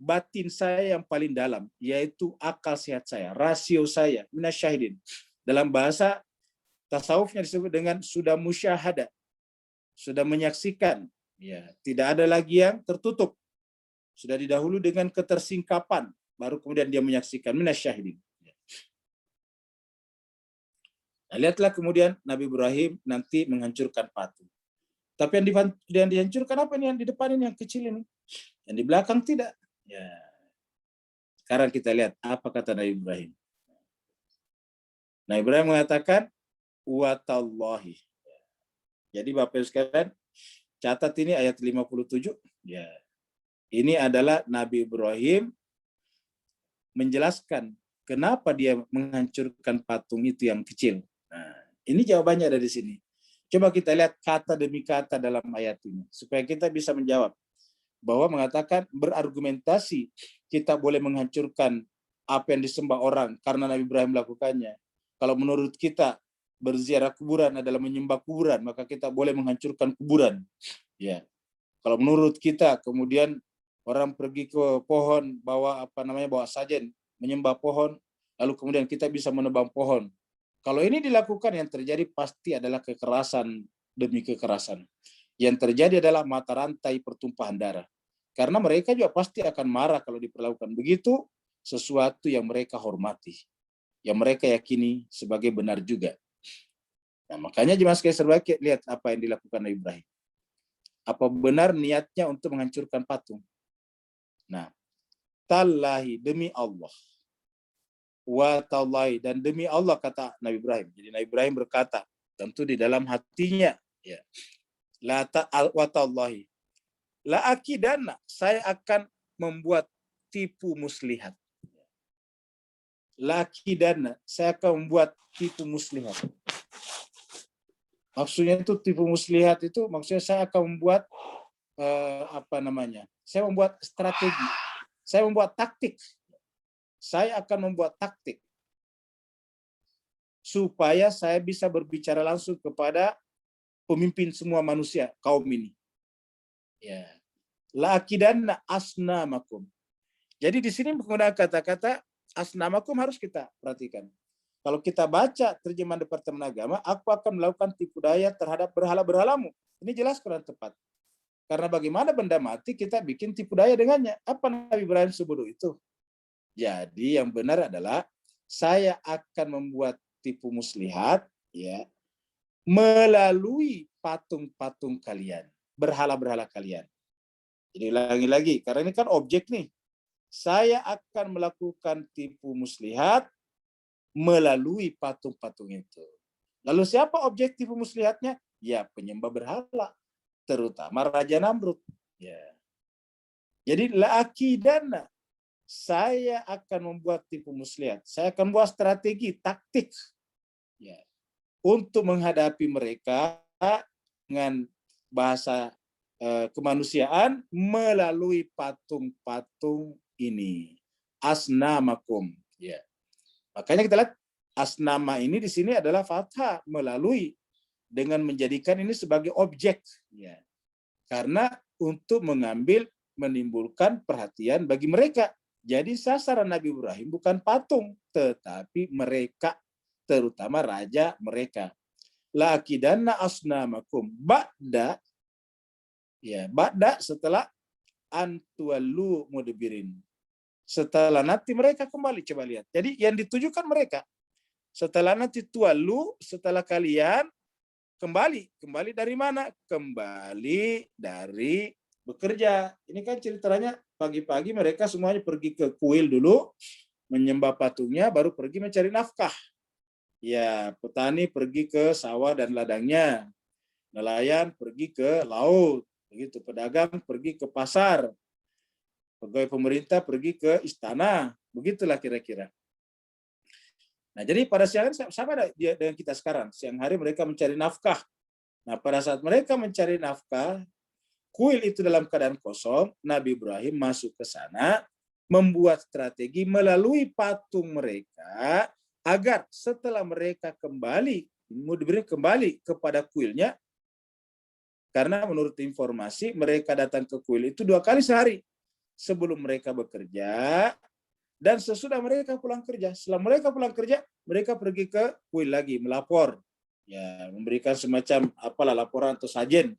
batin saya yang paling dalam, yaitu akal sehat saya, rasio saya, minasyahidin. Dalam bahasa tasawufnya disebut dengan sudah musyahada. Sudah menyaksikan. Ya, tidak ada lagi yang tertutup. Sudah didahulu dengan ketersingkapan, baru kemudian dia menyaksikan, minasyahidin. Nah, lihatlah kemudian Nabi Ibrahim nanti menghancurkan patung. Tapi yang dihancurkan apa ini? Yang di depan ini, yang kecil ini. Yang di belakang tidak. Ya. Sekarang kita lihat apa kata Nabi Ibrahim. Nabi Ibrahim mengatakan, wa tallahi. Jadi Bapak sekalian, catat ini ayat 57. Ya. Ini adalah Nabi Ibrahim menjelaskan kenapa dia menghancurkan patung itu yang kecil. Nah, ini jawabannya ada di sini. Coba kita lihat kata demi kata dalam ayat ini, supaya kita bisa menjawab. Bahwa mengatakan, berargumentasi, kita boleh menghancurkan apa yang disembah orang, karena Nabi Ibrahim melakukannya. Kalau menurut kita, berziarah kuburan adalah menyembah kuburan, maka kita boleh menghancurkan kuburan. Ya. Kalau menurut kita, kemudian orang pergi ke pohon, bawa sajen, menyembah pohon, lalu kemudian kita bisa menebang pohon. Kalau ini dilakukan, yang terjadi pasti adalah kekerasan demi kekerasan. Yang terjadi adalah mata rantai pertumpahan darah. Karena mereka juga pasti akan marah kalau diperlakukan begitu sesuatu yang mereka hormati, yang mereka yakini sebagai benar juga. Nah, makanya jemaah sekalian sebaik, lihat apa yang dilakukan Nabi Ibrahim. Apa benar niatnya untuk menghancurkan patung? Nah, tallahi, demi Allah. Wa tallahi, dan demi Allah, kata Nabi Ibrahim. Jadi Nabi Ibrahim berkata, tentu di dalam hatinya, ya. Wa tallahi, la akidanna, saya akan membuat tipu muslihat. La akidanna, saya akan membuat tipu muslihat. Maksudnya itu tipu muslihat itu maksudnya saya akan membuat saya membuat strategi, saya membuat taktik. Saya akan membuat taktik supaya saya bisa berbicara langsung kepada pemimpin semua manusia kaum ini. Ya. La akidanna asnamakum. Jadi di sini menggunakan kata-kata asnamakum harus kita perhatikan. Kalau kita baca terjemahan Departemen Agama, aku akan melakukan tipu daya terhadap berhala-berhalamu. Ini jelas kurang tepat. Karena bagaimana benda mati kita bikin tipu daya dengannya. Apa Nabi Ibrahim sebut itu? Jadi yang benar adalah saya akan membuat tipu muslihat, ya, melalui patung-patung kalian, berhala-berhala kalian. Jadi ulangi lagi, karena ini kan objek nih. Saya akan melakukan tipu muslihat melalui patung-patung itu. Lalu siapa objektif muslihatnya? Ya penyembah berhala, terutama Raja Namrud. Ya. Jadi la'akidana, saya akan membuat tipu muslihat. Saya akan buat strategi, taktik, ya, untuk menghadapi mereka dengan bahasa kemanusiaan melalui patung-patung ini. Asnamakum. Ya. Makanya kita lihat asnama ini di sini adalah fathah, melalui, dengan menjadikan ini sebagai objek. Ya. Karena untuk menimbulkan perhatian bagi mereka. Jadi sasaran Nabi Ibrahim bukan patung, tetapi mereka, terutama raja mereka. Lakidanna asnamakum ba'da, ya, ba'da setelah antuallu mudbirin. Setelah nanti mereka kembali, coba lihat. Jadi yang ditujukan mereka. Setelah nanti tuallu, setelah kalian kembali dari mana? Kembali dari bekerja. Ini kan ceritanya pagi-pagi mereka semuanya pergi ke kuil dulu, menyembah patungnya, baru pergi mencari nafkah. Ya, petani pergi ke sawah dan ladangnya, nelayan pergi ke laut, begitu, pedagang pergi ke pasar, pegawai pemerintah pergi ke istana, begitulah kira-kira. Nah, jadi pada siang hari sama dengan kita sekarang. Siang hari mereka mencari nafkah. Nah, pada saat mereka mencari nafkah, kuil itu dalam keadaan kosong, Nabi Ibrahim masuk ke sana, membuat strategi melalui patung mereka, agar setelah mereka kembali kepada kuilnya, karena menurut informasi mereka datang ke kuil itu 2 kali sehari, sebelum mereka bekerja dan sesudah mereka pulang kerja. Setelah mereka pulang kerja, mereka pergi ke kuil lagi melapor, ya, memberikan semacam laporan atau sajen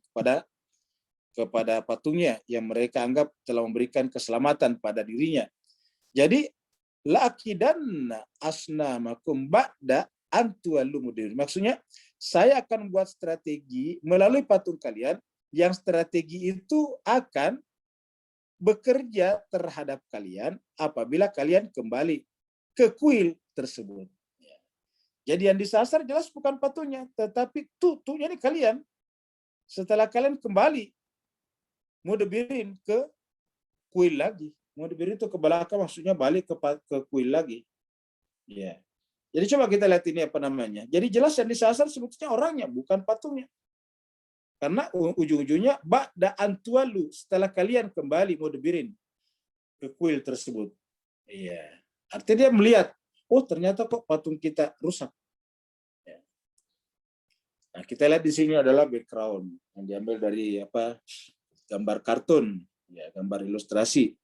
kepada patungnya yang mereka anggap telah memberikan keselamatan pada dirinya. Jadi la'akidanna asnamakum ba'da antuallu mudir. Maksudnya saya akan buat strategi melalui patung kalian, yang strategi itu akan bekerja terhadap kalian apabila kalian kembali ke kuil tersebut. Jadi yang disasar jelas bukan patungnya, tetapi tutunya ini kalian. Setelah kalian kembali, mudbirin ke kuil lagi. Mudbirin itu ke belakang, maksudnya balik ke kuil lagi. Ya. Jadi coba kita lihat ini apa namanya. Jadi jelas yang disasar sebetulnya orangnya, bukan patungnya. Karena ujung-ujungnya ba'da antuallu, setelah kalian kembali mudbirin ke kuil tersebut. Iya. Artinya dia melihat, oh ternyata kok patung kita rusak. Ya. Nah, kita lihat di sini adalah background yang diambil dari gambar kartun, ya, gambar ilustrasi.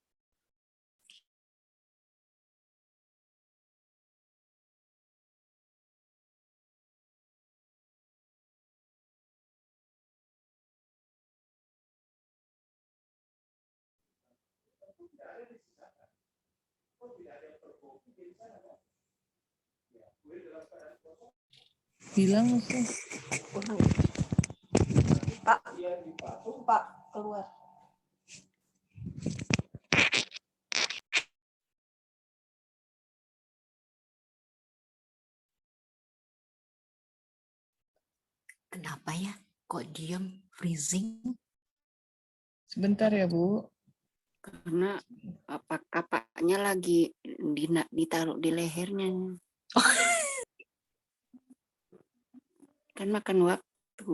Bilang Pak keluar. Kenapa ya? Kok diam, freezing? Sebentar ya, Bu. Karena kapaknya lagi ditaruh di lehernya. Kan makan waktu.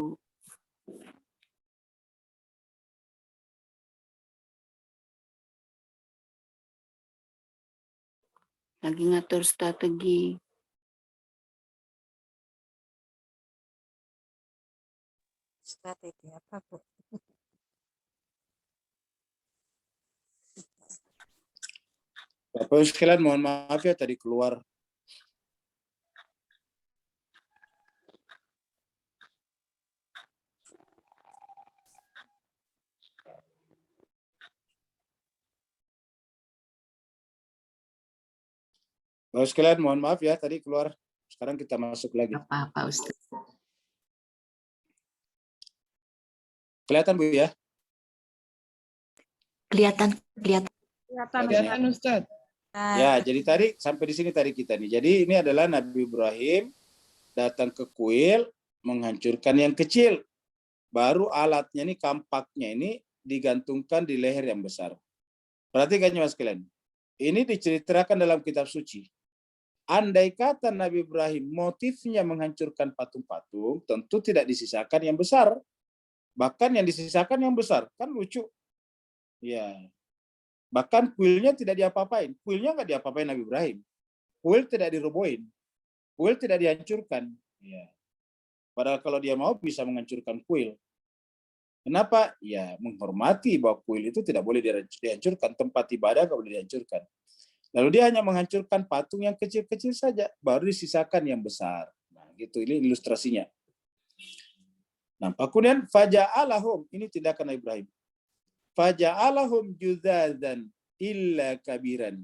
Lagi ngatur strategi. Strategi apa, Bu? Bapak sekalian mohon maaf ya tadi keluar. Bapak sekalian mohon maaf ya tadi keluar. Sekarang kita masuk lagi. Apa-apa, Ustaz. Kelihatan Bu ya? Kelihatan. Kelihatan, Ustaz. Ya, jadi tadi sampai di sini tadi kita nih. Jadi ini adalah Nabi Ibrahim datang ke kuil menghancurkan yang kecil. Baru alatnya ini, kampaknya ini digantungkan di leher yang besar. Perhatikan mas sekalian. Ini diceritakan dalam kitab suci. Andai kata Nabi Ibrahim motifnya menghancurkan patung-patung, tentu tidak disisakan yang besar. Bahkan yang disisakan yang besar. Kan lucu. Ya. Bahkan kuilnya tidak diapa-apain. Kuilnya nggak diapa-apain Nabi Ibrahim. Kuil tidak dirobohin. Kuil tidak dihancurkan. Ya. Padahal kalau dia mau bisa menghancurkan kuil. Kenapa? Ya menghormati bahwa kuil itu tidak boleh dihancurkan. Tempat ibadah nggak boleh dihancurkan. Lalu dia hanya menghancurkan patung yang kecil-kecil saja. Baru disisakan yang besar. Nah gitu, ini ilustrasinya. Nah kemudian faja'alahum. Ini tindakan Nabi Ibrahim. Faja'alahum juzazan illa kabiran.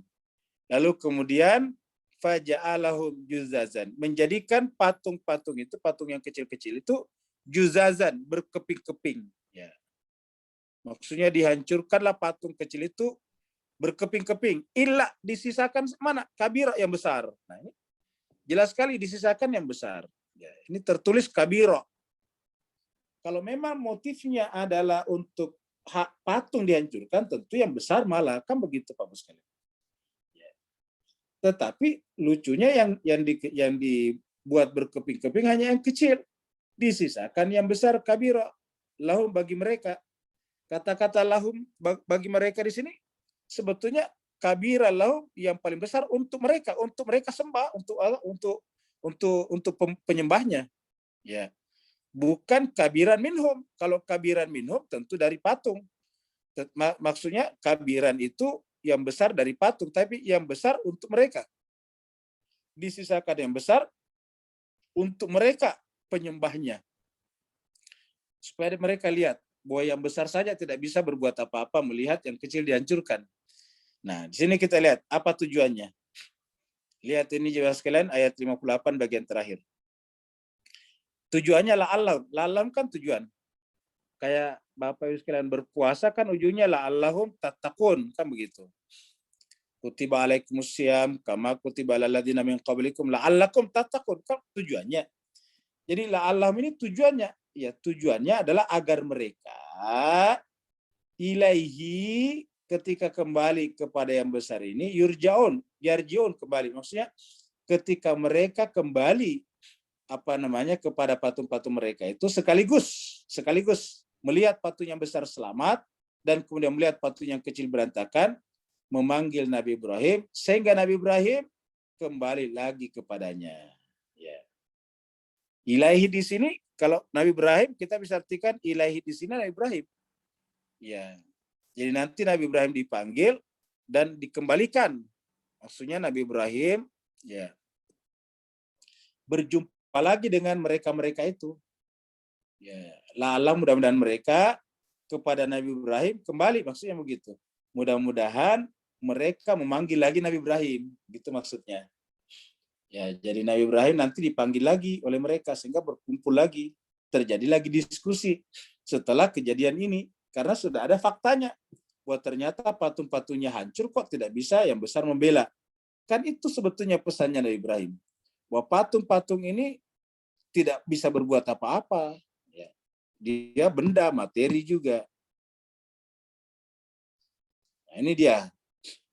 Lalu kemudian faja'alahum juzazan. Menjadikan patung-patung itu, patung yang kecil-kecil itu juzazan, berkeping-keping. Ya. Maksudnya dihancurkanlah patung kecil itu berkeping-keping. Illa disisakan mana? Kabira yang besar. Nah ini jelas sekali disisakan yang besar. Ya, ini tertulis kabira. Kalau memang motifnya adalah untuk patung dihancurkan, tentu yang besar malah, kan begitu Pak Bos sekalian. Ya. Tetapi lucunya yang dibuat berkeping-keping hanya yang kecil, disisakan yang besar kabira. Lahum bagi mereka. Kata-kata lahum bagi mereka di sini sebetulnya kabira lahum yang paling besar untuk mereka sembah, untuk penyembahnya. Ya. Bukan kabiran minhum. Kalau kabiran minhum tentu dari patung. Maksudnya kabiran itu yang besar dari patung, tapi yang besar untuk mereka. Disisakan yang besar untuk mereka penyembahnya. Supaya mereka lihat bahwa yang besar saja tidak bisa berbuat apa-apa melihat yang kecil dihancurkan. Nah, di sini kita lihat apa tujuannya. Lihat ini jelas sekalian ayat 58 bagian terakhir. Tujuannya la'allahum kan tujuan. Kayak Bapak Ibu sekalian berpuasa kan ujungnya la'allahum tattaqun, kan begitu. Kutiba alaikumusiyam kama kutiba alal ladzina min qablikum la'allakum tattaqun, kan tujuannya. Jadi la'allahum ini tujuannya, ya tujuannya adalah agar mereka ilaihi ketika kembali kepada yang besar ini yarjiun kembali. Maksudnya ketika mereka kembali kepada patung-patung mereka itu sekaligus melihat patung yang besar selamat dan kemudian melihat patung yang kecil berantakan, memanggil Nabi Ibrahim sehingga Nabi Ibrahim kembali lagi kepadanya. Ya. Ilahi di sini kalau Nabi Ibrahim kita bisa artikan ilahi di sini Nabi Ibrahim. Ya. Jadi nanti Nabi Ibrahim dipanggil dan dikembalikan. Maksudnya Nabi Ibrahim ya berjumpa apalagi dengan mereka itu. Ya, la'allah mudah-mudahan mereka kepada Nabi Ibrahim kembali, maksudnya begitu. Mudah-mudahan mereka memanggil lagi Nabi Ibrahim, gitu maksudnya. Ya, jadi Nabi Ibrahim nanti dipanggil lagi oleh mereka sehingga berkumpul lagi, terjadi lagi diskusi setelah kejadian ini karena sudah ada faktanya bahwa ternyata patung-patungnya hancur kok tidak bisa yang besar membela. Kan itu sebetulnya pesannya Nabi Ibrahim. Bahwa patung-patung ini tidak bisa berbuat apa-apa. Ya. Dia benda, materi juga. Nah, ini dia.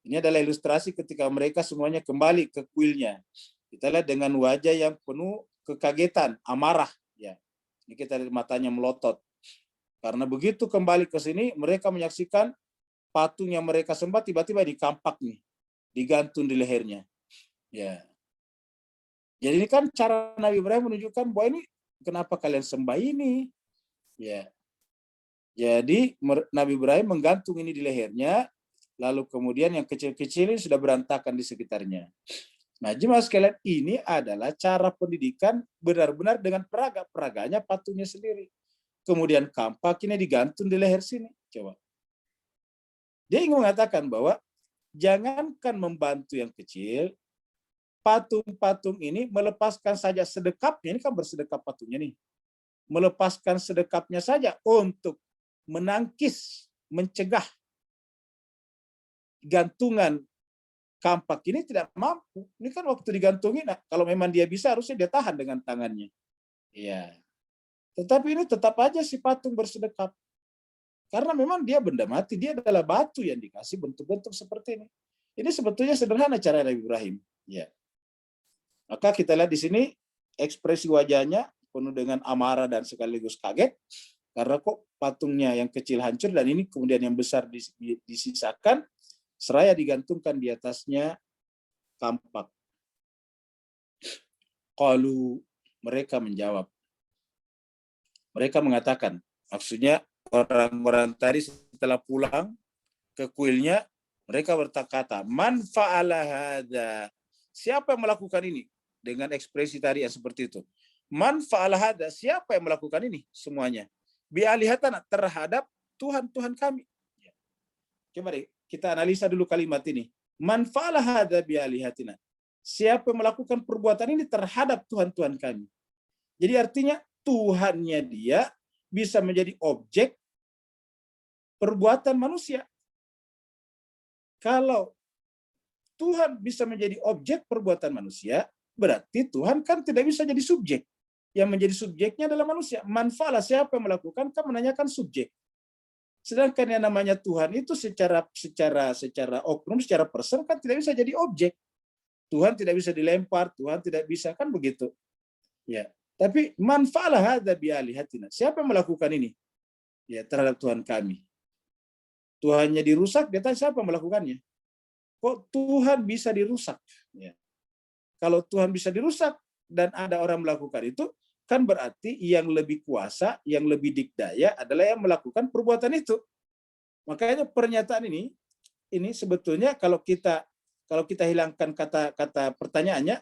Ini adalah ilustrasi ketika mereka semuanya kembali ke kuilnya. Kita lihat dengan wajah yang penuh kekagetan, amarah. Ya. Ini kita lihat matanya melotot. Karena begitu kembali ke sini, mereka menyaksikan patung yang mereka sembah tiba-tiba dikampak nih. Digantung di lehernya. Ya. Jadi ini kan cara Nabi Ibrahim menunjukkan bahwa ini kenapa kalian sembah ini. Ya. Jadi Nabi Ibrahim menggantung ini di lehernya, lalu kemudian yang kecil-kecil ini sudah berantakan di sekitarnya. Nah, jemaah sekalian, ini adalah cara pendidikan benar-benar dengan peraganya patungnya sendiri. Kemudian kampak ini digantung di leher sini. Coba. Dia ingin mengatakan bahwa jangankan membantu yang kecil, patung-patung ini melepaskan saja sedekapnya, ini kan bersedekap patungnya nih, melepaskan sedekapnya saja untuk menangkis, mencegah gantungan kampak ini tidak mampu. Ini kan waktu digantungin, nah, kalau memang dia bisa harusnya dia tahan dengan tangannya. Iya. Tetapi ini tetap aja si patung bersedekap. Karena memang dia benda mati, dia adalah batu yang dikasih bentuk-bentuk seperti ini. Ini sebetulnya sederhana cara Nabi Ibrahim. Ya. Maka kita lihat di sini ekspresi wajahnya penuh dengan amarah dan sekaligus kaget. Karena kok patungnya yang kecil hancur dan ini kemudian yang besar disisakan, seraya digantungkan di atasnya kampak. Qalu, mereka menjawab. Mereka mengatakan, maksudnya orang-orang tadi setelah pulang ke kuilnya, mereka berkata, man fa'ala hadza. Siapa yang melakukan ini? Dengan ekspresi tadi yang seperti itu. Man fa'ala hadza. Siapa yang melakukan ini? Semuanya. Bi'alihatana, terhadap Tuhan-Tuhan kami. Coba deh, kita analisa dulu kalimat ini. Man fa'ala hadza bi'alihatina. Siapa yang melakukan perbuatan ini terhadap Tuhan-Tuhan kami. Jadi artinya Tuhannya dia bisa menjadi objek perbuatan manusia. Kalau Tuhan bisa menjadi objek perbuatan manusia, berarti Tuhan kan tidak bisa jadi subjek. Yang menjadi subjeknya adalah manusia. Manfalah siapa yang melakukan, kan menanyakan subjek. Sedangkan yang namanya Tuhan itu secara oknum, secara person kan tidak bisa jadi objek. Tuhan tidak bisa dilempar, Tuhan tidak bisa, kan begitu. Ya. Tapi manfalah hadza bi'alihatina. Siapa yang melakukan ini? Ya, terhadap Tuhan kami. Tuhannya dirusak, dia tanya siapa yang melakukannya? Kok Tuhan bisa dirusak? Ya. Kalau Tuhan bisa dirusak dan ada orang melakukan itu, kan berarti yang lebih kuasa, yang lebih dikdaya adalah yang melakukan perbuatan itu. Makanya pernyataan ini sebetulnya kalau kita hilangkan kata pertanyaannya,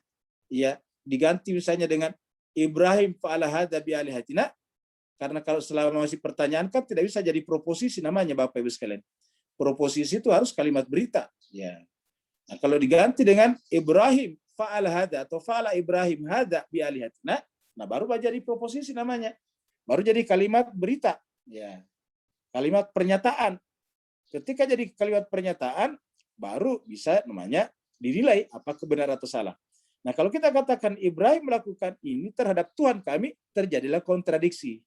ya diganti misalnya dengan Ibrahim fa'ala hadza bi'alihatina, karena kalau selama masih pertanyaan kan tidak bisa jadi proposisi namanya Bapak Ibu sekalian. Proposisi itu harus kalimat berita. Ya. Nah, kalau diganti dengan Ibrahim fa'ala hadza atau fa'ala Ibrahim hadza bi'alihatina, nah baru jadi proposisi namanya. Baru jadi kalimat berita. Ya. Kalimat pernyataan. Ketika jadi kalimat pernyataan, baru bisa namanya dinilai apakah benar atau salah. Nah, kalau kita katakan Ibrahim melakukan ini terhadap Tuhan kami, terjadilah kontradiksi.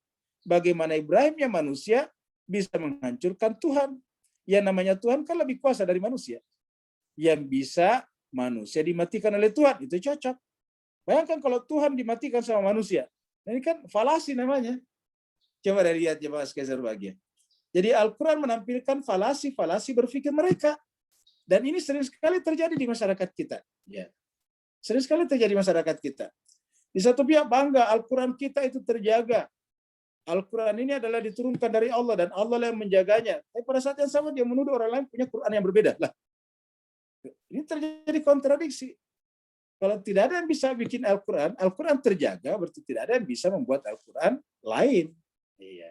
Bagaimana Ibrahim yang manusia bisa menghancurkan Tuhan? Yang namanya Tuhan kan lebih kuasa dari manusia. Yang bisa manusia dimatikan oleh Tuhan, itu cocok. Bayangkan kalau Tuhan dimatikan sama manusia. Ini kan falasi namanya. Coba lihat jemaah sekalian berbahagia. Jadi Al-Quran menampilkan falasi-falasi berpikir mereka. Dan ini sering sekali terjadi di masyarakat kita. Ya. Sering sekali terjadi di masyarakat kita. Di satu pihak bangga Al-Quran kita itu terjaga. Al-Quran ini adalah diturunkan dari Allah dan Allah yang menjaganya. Tapi pada saat yang sama dia menuduh orang lain punya Quran yang berbeda. Lah, ini terjadi kontradiksi. Kalau tidak ada yang bisa bikin Al-Quran, Al-Quran terjaga, berarti tidak ada yang bisa membuat Al-Quran lain. Iya.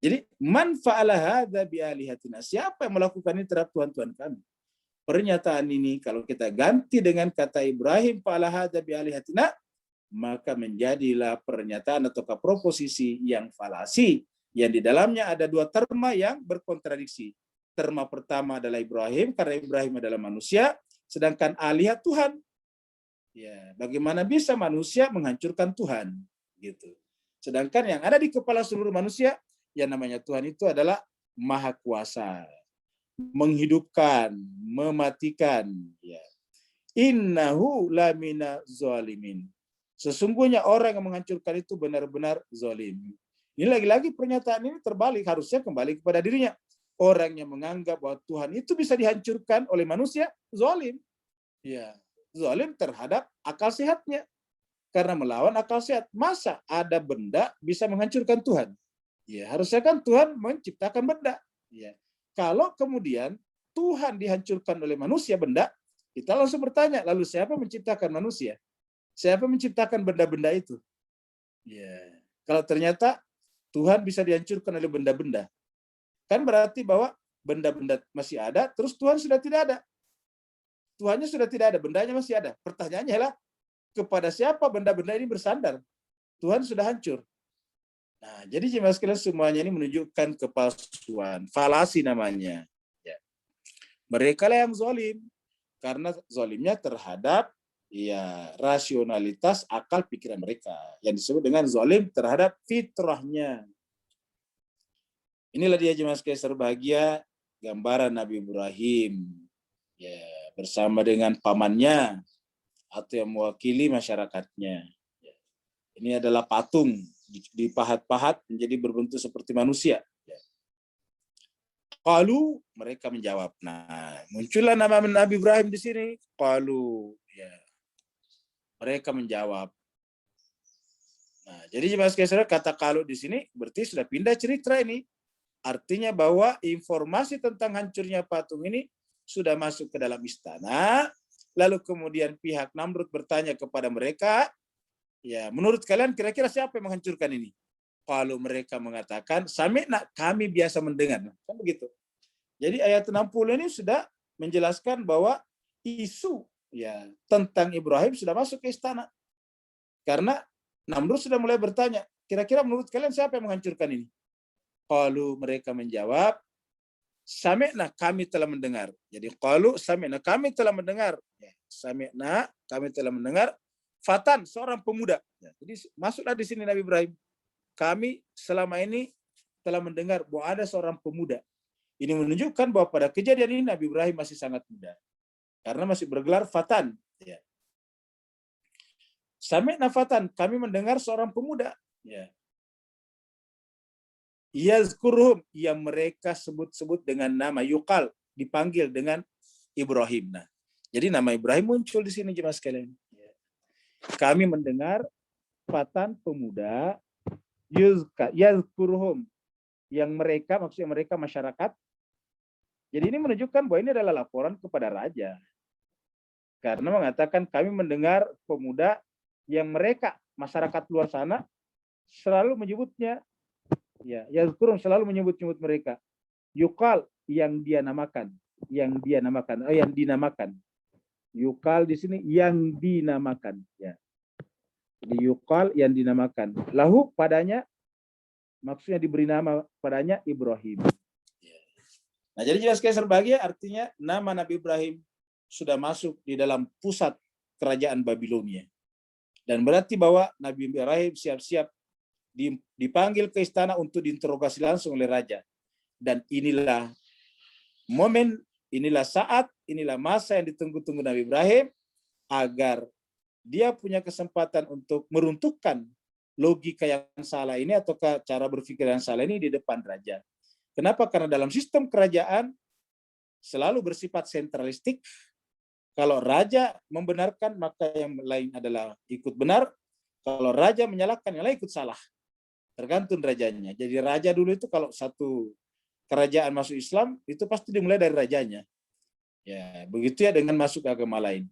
Jadi, man fa'ala hadza bi'alihatina. Siapa yang melakukan ini terhadap Tuhan-Tuhan kami? Pernyataan ini kalau kita ganti dengan kata Ibrahim fa'ala hadza bi'alihatina, maka menjadilah pernyataan atau proposisi yang falasi, yang di dalamnya ada dua terma yang berkontradiksi. Terma pertama adalah Ibrahim, karena Ibrahim adalah manusia, sedangkan alihat Tuhan. Ya, bagaimana bisa manusia menghancurkan Tuhan? Gitu. Sedangkan yang ada di kepala seluruh manusia, yang namanya Tuhan itu adalah Maha Kuasa, menghidupkan, mematikan. Ya. Innahu lamina zalimin. Sesungguhnya orang yang menghancurkan itu benar-benar zalim. Ini lagi-lagi pernyataan ini terbalik, harusnya kembali kepada dirinya. Orang yang menganggap bahwa Tuhan itu bisa dihancurkan oleh manusia, zalim. Ya, zalim terhadap akal sehatnya. Karena melawan akal sehat. Masa ada benda bisa menghancurkan Tuhan? Ya, harusnya kan Tuhan menciptakan benda. Ya. Kalau kemudian Tuhan dihancurkan oleh manusia benda, kita langsung bertanya, lalu siapa menciptakan manusia? Siapa menciptakan benda-benda itu? Ya. Kalau ternyata Tuhan bisa dihancurkan oleh benda-benda, kan berarti bahwa benda-benda masih ada, terus Tuhan sudah tidak ada. Tuhannya sudah tidak ada, bendanya masih ada. Pertanyaannya adalah, kepada siapa benda-benda ini bersandar? Tuhan sudah hancur. Nah, jadi jemaah sekalian semuanya ini menunjukkan kepalsuan, falasi namanya. Ya. Mereka lah yang zalim. Karena zalimnya terhadap ya rasionalitas akal pikiran mereka. Yang disebut dengan zalim terhadap fitrahnya. Inilah dia jemaah sekalian berbahagia, gambaran Nabi Ibrahim ya bersama dengan pamannya atau yang mewakili masyarakatnya. Ini adalah patung dipahat-pahat menjadi berbentuk seperti manusia. Qalu, mereka menjawab. Nah, muncullah nama Nabi Ibrahim di sini. Qalu, ya. Mereka menjawab. Nah, jadi jemaah sekalian kata qalu di sini berarti sudah pindah cerita ini. Artinya bahwa informasi tentang hancurnya patung ini sudah masuk ke dalam istana. Lalu kemudian pihak Namrud bertanya kepada mereka, ya, menurut kalian kira-kira siapa yang menghancurkan ini? Kalau mereka mengatakan, sami'na, kami biasa mendengar. Kan begitu. Jadi ayat 60 ini sudah menjelaskan bahwa isu ya tentang Ibrahim sudah masuk ke istana. Karena Namrud sudah mulai bertanya, kira-kira menurut kalian siapa yang menghancurkan ini? Kalau mereka menjawab, sami'na, kami telah mendengar. Jadi qalu sami'na, kami telah mendengar. Sami'na, kami telah mendengar. Fatan, seorang pemuda. Jadi masuklah di sini Nabi Ibrahim. Kami selama ini telah mendengar bahwa ada seorang pemuda. Ini menunjukkan bahwa pada kejadian ini Nabi Ibrahim masih sangat muda. Karena masih bergelar Fatan. Ya. Sami'na Fatan, kami mendengar seorang pemuda. Ya. Yazkuruhum, yang mereka sebut-sebut dengan nama Yuqal, dipanggil dengan Ibrahim. Nah, jadi nama Ibrahim muncul di sini jemaah sekalian. Kami mendengar Fatan pemuda, yazkuruhum, yang mereka, maksudnya mereka masyarakat. Jadi ini menunjukkan bahwa ini adalah laporan kepada raja. Karena mengatakan kami mendengar pemuda yang mereka, masyarakat luar sana, selalu menyebutnya, ya, yazkuruhum, selalu menyebut-nyebut mereka. Yuqal, yang dia namakan, yang dinamakan. Yuqal di sini yang dinamakan, ya. Jadi yuqal yang dinamakan. Lahu padanya, maksudnya diberi nama padanya Ibrahim. Nah, jadi jelas sekali berbahagia artinya nama Nabi Ibrahim sudah masuk di dalam pusat kerajaan Babilonia. Dan berarti bahwa Nabi Ibrahim siap-siap dipanggil ke istana untuk diinterogasi langsung oleh raja. Dan inilah momen, inilah saat, inilah masa yang ditunggu-tunggu Nabi Ibrahim agar dia punya kesempatan untuk meruntuhkan logika yang salah ini atau cara berpikir yang salah ini di depan raja. Kenapa? Karena dalam sistem kerajaan selalu bersifat sentralistik. Kalau raja membenarkan, maka yang lain adalah ikut benar. Kalau raja menyalahkan, yang lain ikut salah. Tergantung rajanya. Jadi raja dulu itu kalau satu kerajaan masuk Islam, itu pasti dimulai dari rajanya. Ya, begitu ya dengan masuk agama lain.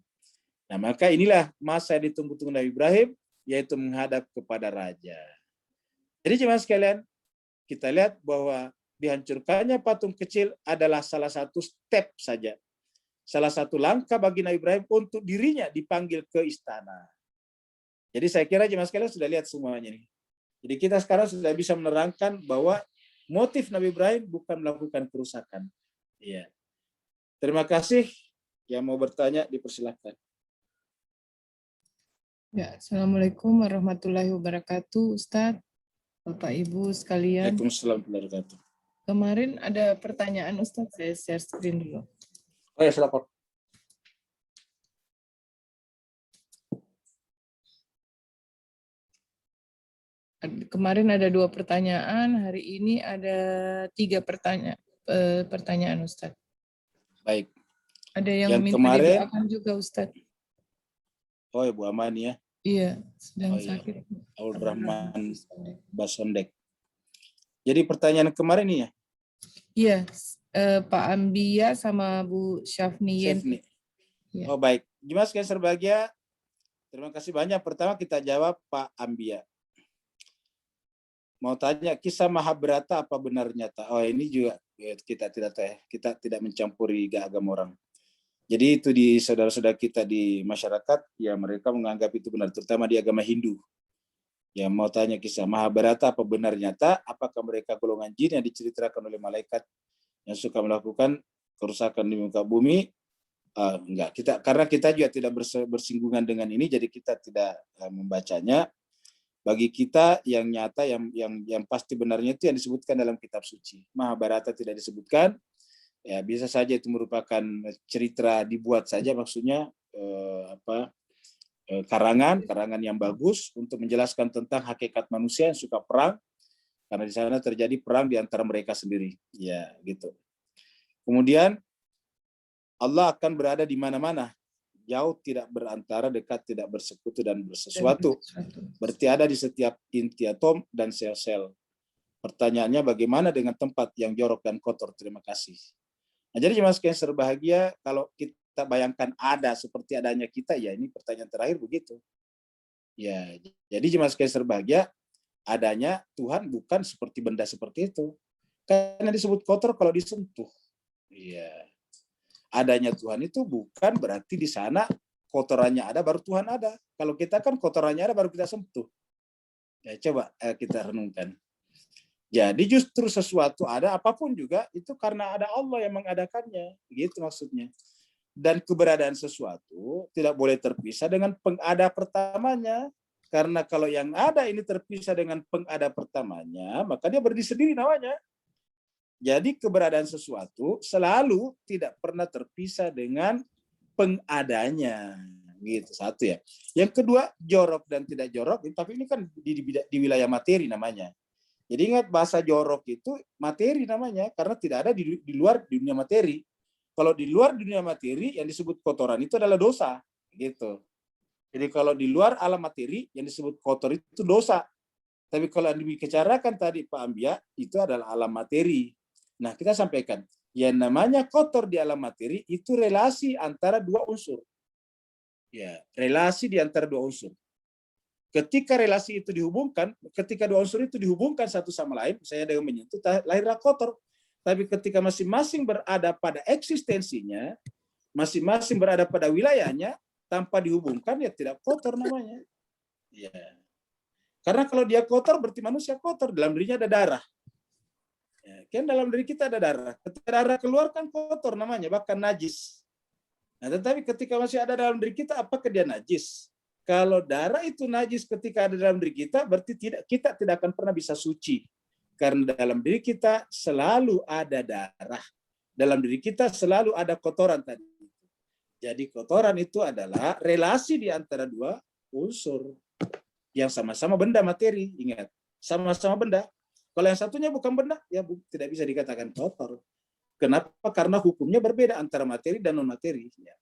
Nah, maka inilah masa yang ditunggu-tunggu Nabi Ibrahim, yaitu menghadap kepada raja. Jadi jemaah sekalian, kita lihat bahwa dihancurkannya patung kecil adalah salah satu step saja. Salah satu langkah bagi Nabi Ibrahim untuk dirinya dipanggil ke istana. Jadi saya kira jemaah sekalian sudah lihat semuanya nih. Jadi kita sekarang sudah bisa menerangkan bahwa motif Nabi Ibrahim bukan melakukan kerusakan. Iya. Terima kasih. Yang mau bertanya dipersilakan. Ya, Assalamualaikum warahmatullahi wabarakatuh, Ustadz, Bapak Ibu sekalian. Waalaikumsalam warahmatullahi wabarakatuh. Kemarin ada pertanyaan Ustadz, saya share screen dulu. Oh ya, silakan. Kemarin ada 2 pertanyaan, hari ini ada 3 pertanyaan Ustadz. Baik. Ada yang minta kemarin didoakan juga Ustadz. Oh ya, Bu Amani ya. Iya, sedang iya. sakit. Aul Rahman Basondek. Jadi pertanyaan kemarin ini ya? Iya, Pak Ambia sama Bu Syafniyen. Ya. Oh baik. Gimana sekalian berbahagia? Terima kasih banyak. Pertama kita jawab Pak Ambia. Mau tanya kisah Mahabharata apa benar nyata? Oh ini juga kita tidak tahu ya. Kita tidak mencampuri agama orang. Jadi itu di saudara-saudara kita di masyarakat, ya mereka menganggap itu benar, terutama di agama Hindu. Ya mau tanya kisah Mahabharata apa benar nyata? Apakah mereka golongan jin yang diceritakan oleh malaikat yang suka melakukan kerusakan di muka bumi, enggak. Karena kita juga tidak bersinggungan dengan ini, jadi kita tidak membacanya. Bagi kita yang nyata, yang pasti benarnya itu yang disebutkan dalam kitab suci. Mahabharata tidak disebutkan, ya bisa saja itu merupakan cerita dibuat saja, maksudnya karangan yang bagus untuk menjelaskan tentang hakikat manusia yang suka perang, karena di sana terjadi perang di antara mereka sendiri, ya gitu. Kemudian Allah akan berada di mana-mana, jauh tidak berantara, dekat tidak bersekutu dan bersesuatu. Berarti ada di setiap inti atom dan sel-sel. Pertanyaannya bagaimana dengan tempat yang jorok dan kotor? Terima kasih. Nah, jadi jemaah sekalian berbahagia, kalau kita bayangkan ada seperti adanya kita, ya ini pertanyaan terakhir begitu. Ya, jadi jemaah sekalian berbahagia, adanya Tuhan bukan seperti benda seperti itu. Karena disebut kotor kalau disentuh. Iya. Adanya Tuhan itu bukan berarti di sana kotorannya ada baru Tuhan ada. Kalau kita kan kotorannya ada baru kita sentuh. Ya, coba kita renungkan. Jadi justru sesuatu ada apapun juga itu karena ada Allah yang mengadakannya. Gitu maksudnya. Dan keberadaan sesuatu tidak boleh terpisah dengan pengada pertamanya. Karena kalau yang ada ini terpisah dengan pengada pertamanya, maka dia berdiri sendiri namanya. Jadi keberadaan sesuatu selalu tidak pernah terpisah dengan pengadanya. Gitu, satu ya. Yang kedua, jorok dan tidak jorok, tapi ini kan di wilayah materi namanya. Jadi ingat, bahasa jorok itu materi namanya, karena tidak ada di luar dunia materi. Kalau di luar dunia materi, yang disebut kotoran itu adalah dosa. Gitu. Jadi kalau di luar alam materi, yang disebut kotor itu dosa. Tapi kalau yang dibicarakan tadi Pak Ambia, itu adalah alam materi. Nah, kita sampaikan, yang namanya kotor di alam materi itu relasi antara dua unsur. Ya, relasi di antara dua unsur. Ketika relasi itu dihubungkan, ketika dua unsur itu dihubungkan satu sama lain, saya dengan menyentuh, lahirlah kotor. Tapi ketika masing-masing berada pada eksistensinya, masing-masing berada pada wilayahnya, tanpa dihubungkan, ya tidak kotor namanya. Ya. Karena kalau dia kotor, berarti manusia kotor. Dalam dirinya ada darah. Ya, kan dalam diri kita ada darah. Ketika darah keluar kan kotor namanya, bahkan najis. Nah, tetapi ketika masih ada dalam diri kita, apakah dia najis? Kalau darah itu najis ketika ada dalam diri kita, berarti kita tidak akan pernah bisa suci. Karena dalam diri kita selalu ada darah. Dalam diri kita selalu ada kotoran tadi. Jadi kotoran itu adalah relasi di antara dua unsur yang sama-sama benda materi. Ingat, sama-sama benda. Kalau yang satunya bukan benda, ya tidak bisa dikatakan kotor. Kenapa? Karena hukumnya berbeda antara materi dan non-materi. Ya.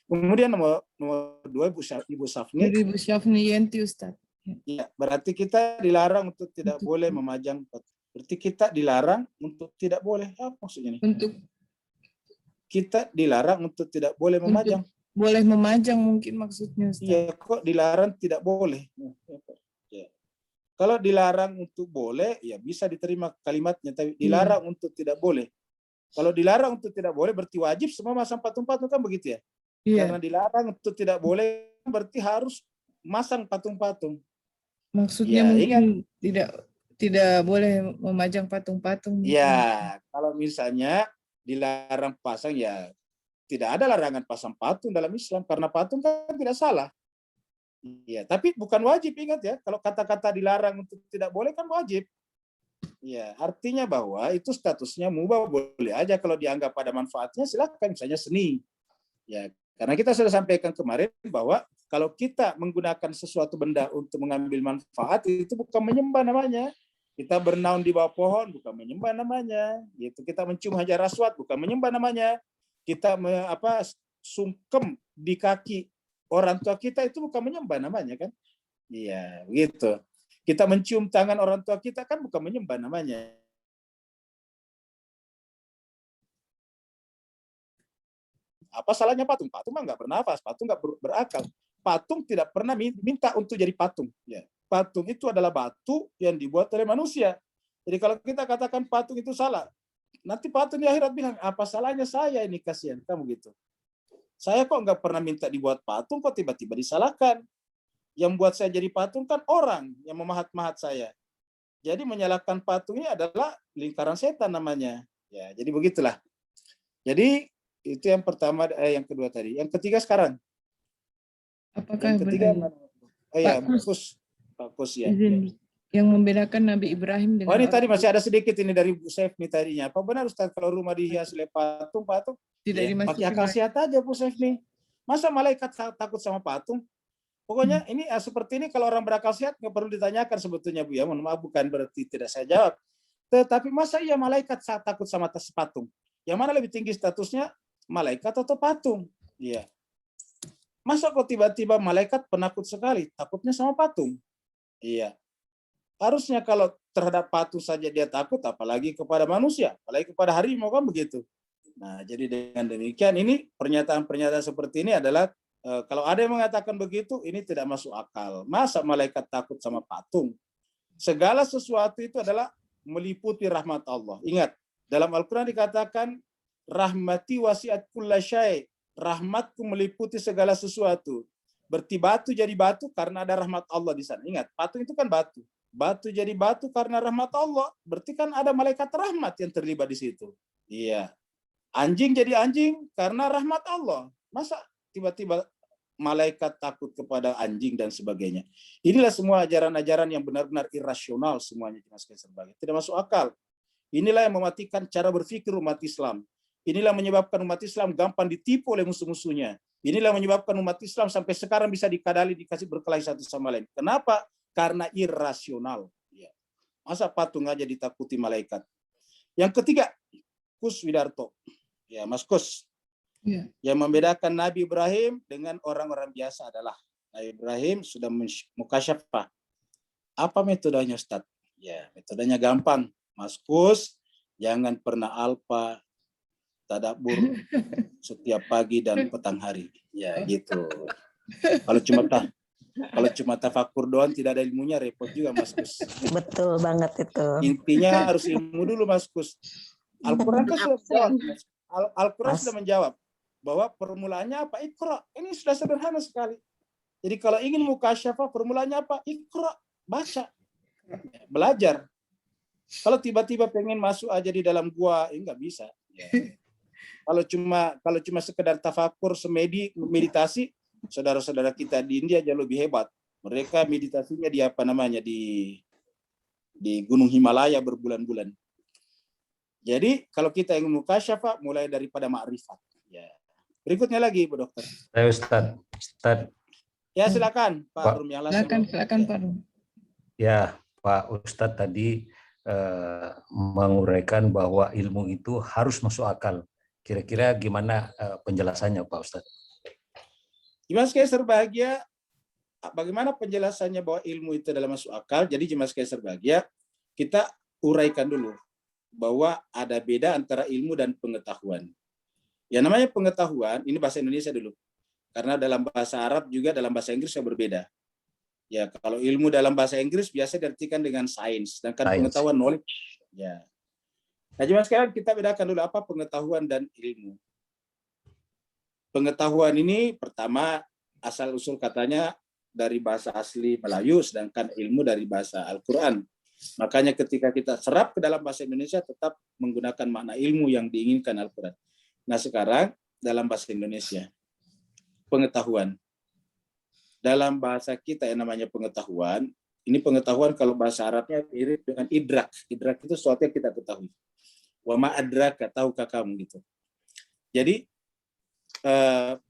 Kemudian nomor 2, Ibu Safni. Ibu Syafni Yenti, Ustaz. Ya, berarti kita dilarang untuk tidak boleh memajang. Berarti kita dilarang untuk tidak boleh. Apa maksudnya nih? Untuk kita dilarang untuk tidak boleh memajang. Boleh memajang mungkin maksudnya, Ustaz. Iya, kok dilarang tidak boleh? Ya. Kalau dilarang untuk boleh, ya bisa diterima kalimatnya. Tapi dilarang untuk tidak boleh. Kalau dilarang untuk tidak boleh, berarti wajib semua masang patung-patung, kan begitu ya? Iya. Karena dilarang untuk tidak boleh, berarti harus masang patung-patung. Maksudnya Ya, mungkin tidak boleh memajang patung-patung. Ya, kalau misalnya dilarang pasang, ya tidak ada larangan pasang patung dalam Islam, karena patung kan tidak salah. Ya, tapi bukan wajib, ingat ya. Kalau kata-kata dilarang untuk tidak boleh kan wajib. Ya, artinya bahwa itu statusnya mubah, boleh aja kalau dianggap pada manfaatnya, silakan, misalnya seni. Ya, karena kita sudah sampaikan kemarin bahwa kalau kita menggunakan sesuatu benda untuk mengambil manfaat, itu bukan menyembah namanya. Kita bernaung di bawah pohon, bukan menyembah namanya. Itu kita mencium hajar aswad, bukan menyembah namanya. Kita sungkem di kaki orang tua kita, itu bukan menyembah namanya kan? Iya, gitu. Kita mencium tangan orang tua kita kan bukan menyembah namanya. Apa salahnya patung? Patung mah nggak bernafas, patung nggak berakal. Patung tidak pernah minta untuk jadi patung. Ya. Patung itu adalah batu yang dibuat oleh manusia. Jadi kalau kita katakan patung itu salah, nanti patung di akhirat bilang, apa salahnya saya ini, kasihan kamu gitu. Saya kok nggak pernah minta dibuat patung, kok tiba-tiba disalahkan. Yang buat saya jadi patung kan orang yang memahat-mahat saya. Jadi menyalahkan patung ini adalah lingkaran setan namanya. Ya, jadi begitulah. Jadi itu yang pertama, yang kedua tadi. Yang ketiga sekarang. Apakah Yang ketiga berani? mana? Oh ya, Pak Kus, Pak Kus ya. izin. Yang membedakan Nabi Ibrahim dengan Oh ini tadi orang masih ada sedikit ini dari Bu Sefni tadinya. Apa benar Ustaz kalau rumah dihias oleh patung? tidak Ya, dimasuki pakai akal sehat aja Bu Sefni. Masa malaikat takut sama patung? Pokoknya ini seperti ini kalau orang berakal sehat nggak perlu ditanyakan sebetulnya Bu ya. Mohon maaf bukan berarti tidak saya jawab. Tetapi masa iya malaikat takut sama patung? Yang mana lebih tinggi statusnya, malaikat atau patung? Iya. Masa kok tiba-tiba malaikat penakut sekali, takutnya sama patung? Iya. Harusnya kalau terhadap patung saja dia takut, apalagi kepada manusia, apalagi kepada harimau kan begitu. Nah, jadi dengan demikian ini pernyataan-pernyataan seperti ini adalah kalau ada yang mengatakan begitu, ini tidak masuk akal. Masa malaikat takut sama patung? Segala sesuatu itu adalah meliputi rahmat Allah. Ingat, dalam Al-Quran dikatakan, rahmati wasi'at kulla syai'. Rahmatku meliputi segala sesuatu. Berarti batu jadi batu karena ada rahmat Allah di sana. Ingat, patung itu kan batu. Batu jadi batu karena rahmat Allah. Berarti kan ada malaikat rahmat yang terlibat di situ. Iya. Anjing jadi anjing karena rahmat Allah. Masa tiba-tiba malaikat takut kepada anjing dan sebagainya. Inilah semua ajaran-ajaran yang benar-benar irasional semuanya. Tidak masuk akal. Inilah yang mematikan cara berpikir umat Islam. Inilah menyebabkan umat Islam gampang ditipu oleh musuh-musuhnya. Inilah menyebabkan umat Islam sampai sekarang bisa dikadali, dikasih berkelahi satu sama lain. Kenapa? Karena irasional. Masa patung aja ditakuti malaikat. Yang ketiga, Kus Widarto. Ya, Mas Kus. Ya. Yang membedakan Nabi Ibrahim dengan orang-orang biasa adalah Nabi Ibrahim sudah mukasyafah. Apa metodenya, Ustaz? Ya, metodenya gampang. Mas Kus, jangan pernah alpa tadabbur setiap pagi dan petang hari. Ya, gitu. Kalau cuma tafakur doang tidak ada ilmunya, repot juga Mas Kus. Betul banget itu. Intinya harus ilmu dulu Mas Kus. Al-Quran kan sudah menjawab. Al-Quran sudah menjawab bahwa permulaannya apa? Iqra. Ini sudah sederhana sekali. Jadi kalau ingin mukasyafah, permulaannya apa? Iqra. Baca. Belajar. Kalau tiba-tiba pengen masuk aja di dalam gua, nggak bisa. Ya. Kalau cuma sekedar tafakur meditasi, saudara-saudara kita di India jauh lebih hebat. Mereka meditasinya di di Gunung Himalaya berbulan-bulan. Jadi kalau kita ingin mukasyafah, mulai daripada ma'rifat. Ya. Berikutnya lagi, Bu Dokter. Saya Ustaz. Ya silakan Pak Rum yang langsung. Silakan Pak Rum. Ya, Pak Ustadz tadi menguraikan bahwa ilmu itu harus masuk akal. Kira-kira gimana penjelasannya Pak Ustadz? Jemaah sekalian berbahagia, bagaimana penjelasannya bahwa ilmu itu adalah masuk akal? Jadi jemaah sekalian berbahagia, kita uraikan dulu bahwa ada beda antara ilmu dan pengetahuan. Yang namanya pengetahuan, ini bahasa Indonesia dulu. Karena dalam bahasa Arab juga dalam bahasa Inggris berbeda. Ya, kalau ilmu dalam bahasa Inggris biasa diartikan dengan sains, sedangkan pengetahuan knowledge. Ya. Nah, cuma sekarang kita bedakan dulu apa pengetahuan dan ilmu. Pengetahuan ini pertama asal usul katanya dari bahasa asli Melayu, sedangkan ilmu dari bahasa Al-Quran. Makanya ketika kita serap ke dalam bahasa Indonesia tetap menggunakan makna ilmu yang diinginkan Al-Quran. Nah sekarang dalam bahasa Indonesia, pengetahuan. Dalam bahasa kita yang namanya pengetahuan, ini pengetahuan kalau bahasa Arabnya mirip dengan idrak. Idrak itu sesuatu yang kita ketahui. Wa ma adraka, tahukah kamu gitu. Jadi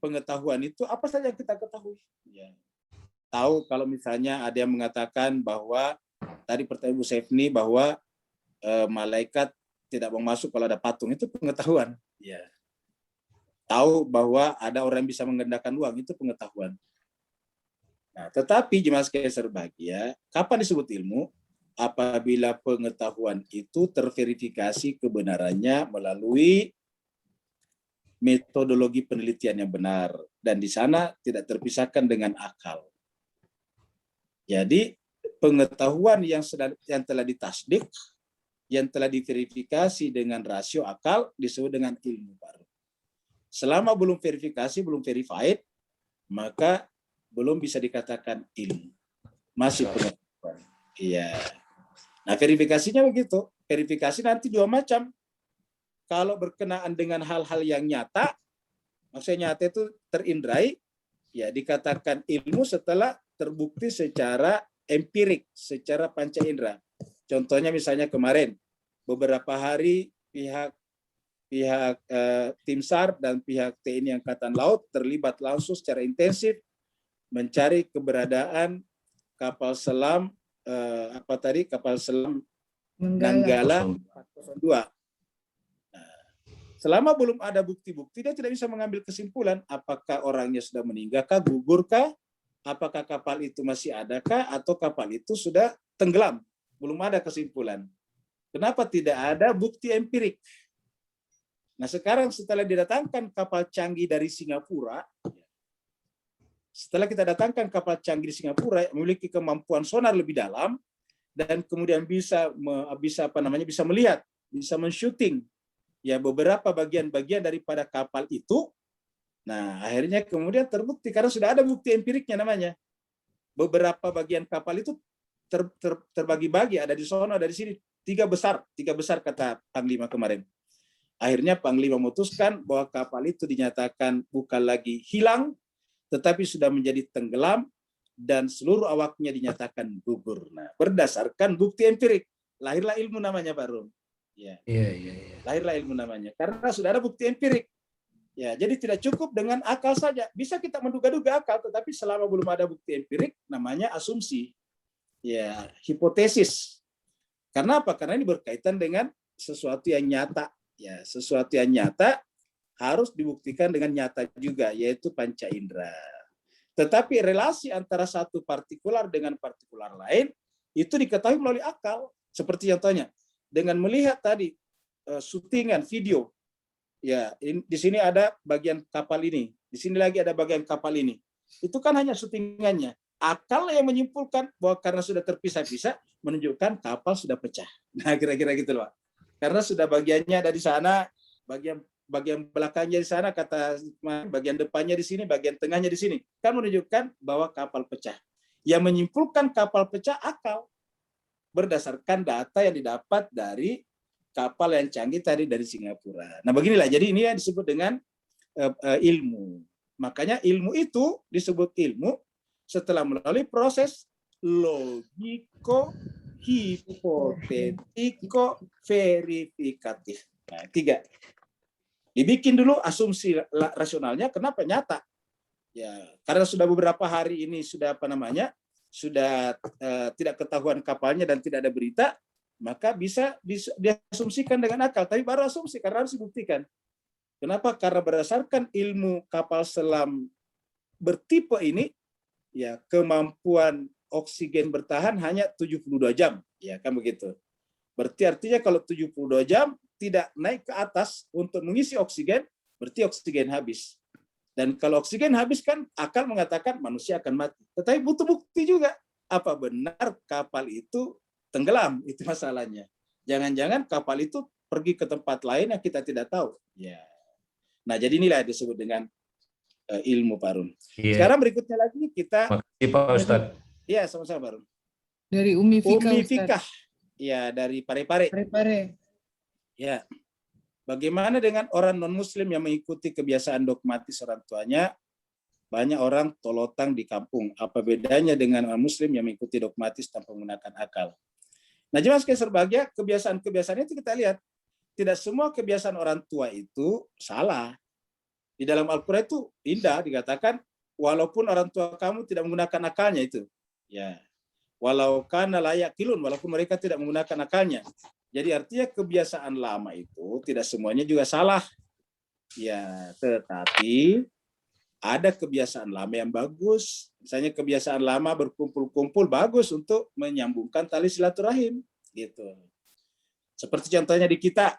pengetahuan itu apa saja yang kita ketahui. Ya. Tahu kalau misalnya ada yang mengatakan bahwa tadi pertanyaan Bu Sefni bahwa malaikat tidak mau masuk kalau ada patung, itu pengetahuan. Ya. Tahu bahwa ada orang yang bisa menggandakan uang, itu pengetahuan. Nah, tetapi jemaah sekalian berbahagia, kapan disebut ilmu? Apabila pengetahuan itu terverifikasi kebenarannya melalui metodologi penelitian yang benar, dan di sana tidak terpisahkan dengan akal. Jadi pengetahuan yang telah ditasdik, yang telah diverifikasi dengan rasio akal disebut dengan ilmu baru. Selama belum verifikasi, belum verified, maka belum bisa dikatakan ilmu. Masih pengetahuan. Iya. Nah, verifikasinya begitu. Verifikasi nanti dua macam. kalau berkenaan dengan hal-hal yang nyata, maksudnya nyata itu terindrai, ya dikatakan ilmu setelah terbukti secara empirik, secara panca indera. Contohnya misalnya kemarin, beberapa hari pihak tim SAR dan pihak TNI Angkatan Laut terlibat langsung secara intensif mencari keberadaan kapal selam kapal selam Nanggala 402. Selama belum ada bukti-bukti, dia tidak bisa mengambil kesimpulan apakah orangnya sudah meninggalkah, gugurkah, apakah kapal itu masih adakah, atau kapal itu sudah tenggelam. Belum ada kesimpulan. Kenapa tidak ada bukti empirik? Nah sekarang setelah didatangkan kapal canggih dari Singapura, setelah kita datangkan kapal canggih di Singapura yang memiliki kemampuan sonar lebih dalam dan kemudian bisa melihat, bisa men-shooting ya beberapa bagian-bagian daripada kapal itu. Nah, akhirnya kemudian terbukti karena sudah ada bukti empiriknya namanya. Beberapa bagian kapal itu terbagi-bagi, ada di sono, ada di sini. Tiga besar kata Panglima kemarin. Akhirnya Panglima memutuskan bahwa kapal itu dinyatakan bukan lagi hilang, tetapi sudah menjadi tenggelam dan seluruh awaknya dinyatakan gugur. Nah, berdasarkan bukti empirik, lahirlah ilmu namanya, Pak Rum. Ya. Lahirlah ilmu namanya karena sudah ada bukti empirik. Ya, jadi tidak cukup dengan akal saja. Bisa kita menduga-duga akal, tetapi selama belum ada bukti empirik, namanya asumsi. Ya, hipotesis. Karena apa? Karena ini berkaitan dengan sesuatu yang nyata. Ya, sesuatu yang nyata harus dibuktikan dengan nyata juga, yaitu panca indera. Tetapi relasi antara satu partikular dengan partikular lain itu diketahui melalui akal. Seperti contohnya, dengan melihat tadi syutingan video, ya di sini ada bagian kapal ini, di sini lagi ada bagian kapal ini. Itu kan hanya syutingannya. Akal yang menyimpulkan bahwa karena sudah terpisah-pisah menunjukkan kapal sudah pecah. Nah kira-kira gitu loh. Karena sudah bagiannya ada di sana, bagian belakangnya di sana, kata bagian depannya di sini, bagian tengahnya di sini, kan menunjukkan bahwa kapal pecah. Yang menyimpulkan kapal pecah akal berdasarkan data yang didapat dari kapal yang canggih tadi dari Singapura. Nah beginilah, jadi ini yang disebut dengan ilmu. Makanya ilmu itu disebut ilmu setelah melalui proses logiko, hipotetiko, verifikatif. Nah, 3. Dibikin dulu asumsi rasionalnya, kenapa nyata? Ya, karena sudah beberapa hari ini sudah sudah tidak ketahuan kapalnya dan tidak ada berita, maka bisa diasumsikan dengan akal. Tapi baru asumsi karena harus dibuktikan. Kenapa? Karena berdasarkan ilmu kapal selam bertipe ini, ya kemampuan oksigen bertahan hanya 72 jam, ya kan begitu. Berarti artinya kalau 72 jam tidak naik ke atas untuk mengisi oksigen, berarti oksigen habis. Dan kalau oksigen habis kan akal mengatakan manusia akan mati. Tetapi butuh bukti juga. Apa benar kapal itu tenggelam? Itu masalahnya. Jangan-jangan kapal itu pergi ke tempat lain yang kita tidak tahu. Ya. Nah, jadi inilah yang disebut dengan ilmu, Pak Rum. Sekarang berikutnya lagi kita... Makasih Pak Ustadz. Ya, sama-sama, Pak Rum. Dari Umi Fika. Umi Fika. Ya, dari Parepare. Parepare. Ya. Bagaimana dengan orang non-muslim yang mengikuti kebiasaan dogmatis orang tuanya? Banyak orang tolotang di kampung. Apa bedanya dengan orang muslim yang mengikuti dogmatis tanpa menggunakan akal? Nah, jemaah sekalian berbahagia, kebiasaan-kebiasaan itu kita lihat. Tidak semua kebiasaan orang tua itu salah. Di dalam Al-Quran itu indah dikatakan, walaupun orang tua kamu tidak menggunakan akalnya itu. Ya. Walau kana la yaqilun, walaupun mereka tidak menggunakan akalnya. Jadi artinya kebiasaan lama itu tidak semuanya juga salah. Ya, tetapi ada kebiasaan lama yang bagus. Misalnya kebiasaan lama berkumpul-kumpul bagus untuk menyambungkan tali silaturahim. Gitu. Seperti contohnya di kita,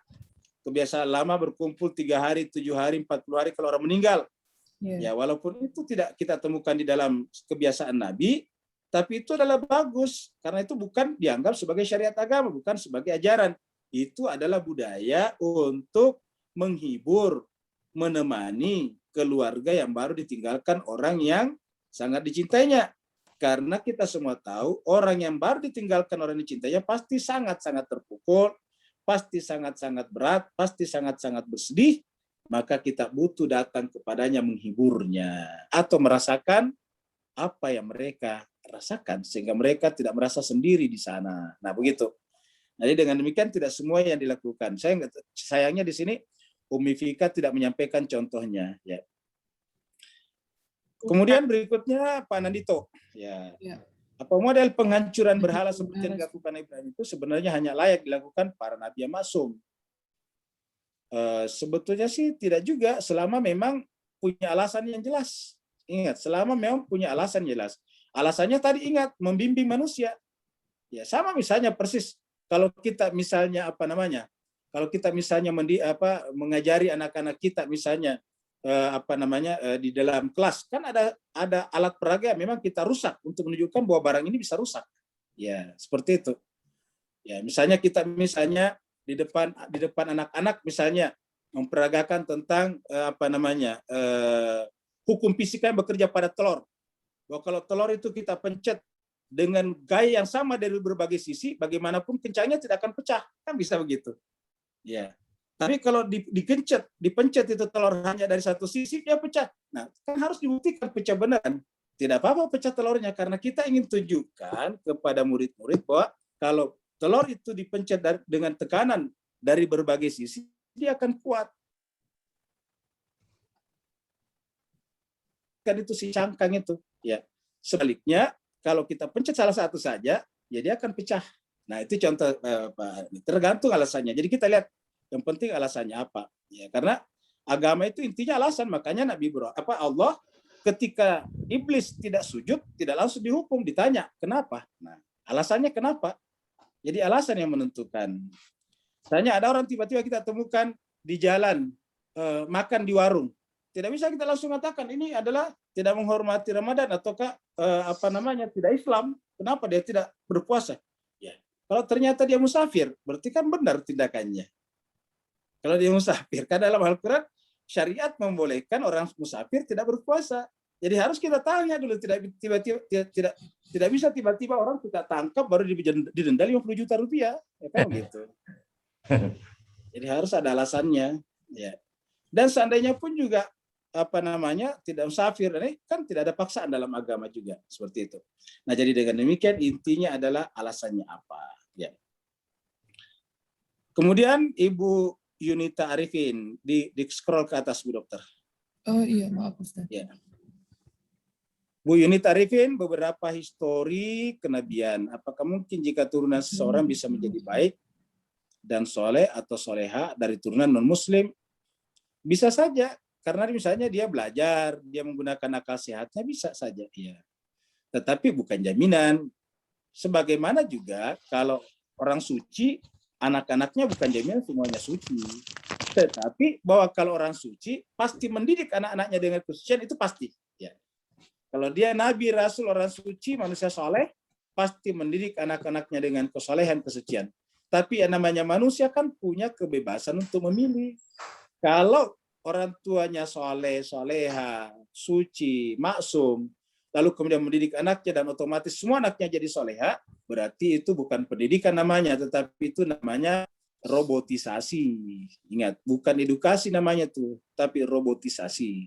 kebiasaan lama berkumpul 3 hari, 7 hari, 40 hari kalau orang meninggal. Ya, walaupun itu tidak kita temukan di dalam kebiasaan Nabi, tapi itu adalah bagus karena itu bukan dianggap sebagai syariat agama, bukan sebagai ajaran. Itu adalah budaya untuk menghibur, menemani keluarga yang baru ditinggalkan orang yang sangat dicintainya. Karena kita semua tahu orang yang baru ditinggalkan orang yang dicintainya pasti sangat-sangat terpukul, pasti sangat-sangat berat, pasti sangat-sangat bersedih, maka kita butuh datang kepadanya menghiburnya atau merasakan apa yang mereka rasakan sehingga mereka tidak merasa sendiri di sana. Nah, begitu. Jadi dengan demikian tidak semua yang dilakukan. Sayangnya di sini Umi Fika tidak menyampaikan contohnya. Ya. Kemudian berikutnya Pak Nandito. Ya. Apa model penghancuran berhala seperti yang dilakukan Ibrahim itu sebenarnya hanya layak dilakukan para nabi yang masum? Sebetulnya sih tidak juga, selama memang punya alasan yang jelas. Ingat, selama memang punya alasan jelas. Alasannya tadi ingat, membimbing manusia. Ya sama misalnya persis kalau kita misalnya kalau kita misalnya mengajari anak-anak kita misalnya di dalam kelas kan ada alat peraga yang memang kita rusak untuk menunjukkan bahwa barang ini bisa rusak. Ya, seperti itu. Ya, misalnya kita di depan anak-anak misalnya memperagakan tentang hukum fisika yang bekerja pada telur. Bahwa kalau telur itu kita pencet dengan gaya yang sama dari berbagai sisi, bagaimanapun kencangnya tidak akan pecah. Kan bisa begitu. Ya. Tapi kalau dipencet itu telur hanya dari satu sisi, dia pecah. Nah, kan harus dibuktikan pecah beneran. Tidak apa-apa pecah telurnya, karena kita ingin tunjukkan kepada murid-murid bahwa kalau telur itu dipencet dengan tekanan dari berbagai sisi, dia akan kuat. Kan itu si cangkang itu. Ya. Sebaliknya, kalau kita pencet salah satu saja, ya dia akan pecah. Nah, itu contoh, tergantung alasannya. Jadi kita lihat, yang penting alasannya apa? Ya, karena agama itu intinya alasan. Makanya Allah ketika iblis tidak sujud, tidak langsung dihukum, ditanya kenapa. Nah, alasannya kenapa? Jadi alasan yang menentukan. Misalnya ada orang tiba-tiba kita temukan di jalan makan di warung, tidak bisa kita langsung katakan ini adalah tidak menghormati Ramadan ataukah tidak Islam. Kenapa dia tidak berpuasa? Ya, kalau ternyata dia musafir, berarti kan benar tindakannya. Kalau dia musafir, karena dalam Al-Quran syariat membolehkan orang musafir tidak berpuasa. Jadi harus kita tanya dulu, tidak bisa tiba-tiba orang kita tangkap baru didenda 50 juta rupiah, ya kan gitu. Jadi harus ada alasannya, ya. Dan seandainya pun juga tidak musafir, ini kan tidak ada paksaan dalam agama juga seperti itu. Nah, jadi dengan demikian intinya adalah alasannya apa, ya. Kemudian Ibu Yunita Arifin di scroll ke atas Bu Dokter. Oh iya, maaf Ustaz. Ya. Bu Yunita Arifin, beberapa histori kenabian. Apakah mungkin jika turunan seseorang bisa menjadi baik dan soleh atau soleha dari turunan non-muslim? Bisa saja, karena misalnya dia belajar, dia menggunakan akal sehatnya bisa saja. Ya. Tetapi bukan jaminan. Sebagaimana juga kalau orang suci, anak-anaknya bukan jaminan semuanya suci. Tetapi bahwa kalau orang suci pasti mendidik anak-anaknya dengan kesucian, itu pasti. Ya. Kalau dia nabi, rasul, orang suci, manusia soleh, pasti mendidik anak-anaknya dengan kesolehan, kesucian. Tapi yang namanya manusia kan punya kebebasan untuk memilih. Kalau orang tuanya soleh, soleha, suci, maksum, lalu kemudian mendidik anaknya dan otomatis semua anaknya jadi soleha, berarti itu bukan pendidikan namanya, tetapi itu namanya robotisasi. Ingat, bukan edukasi namanya tuh, tapi robotisasi.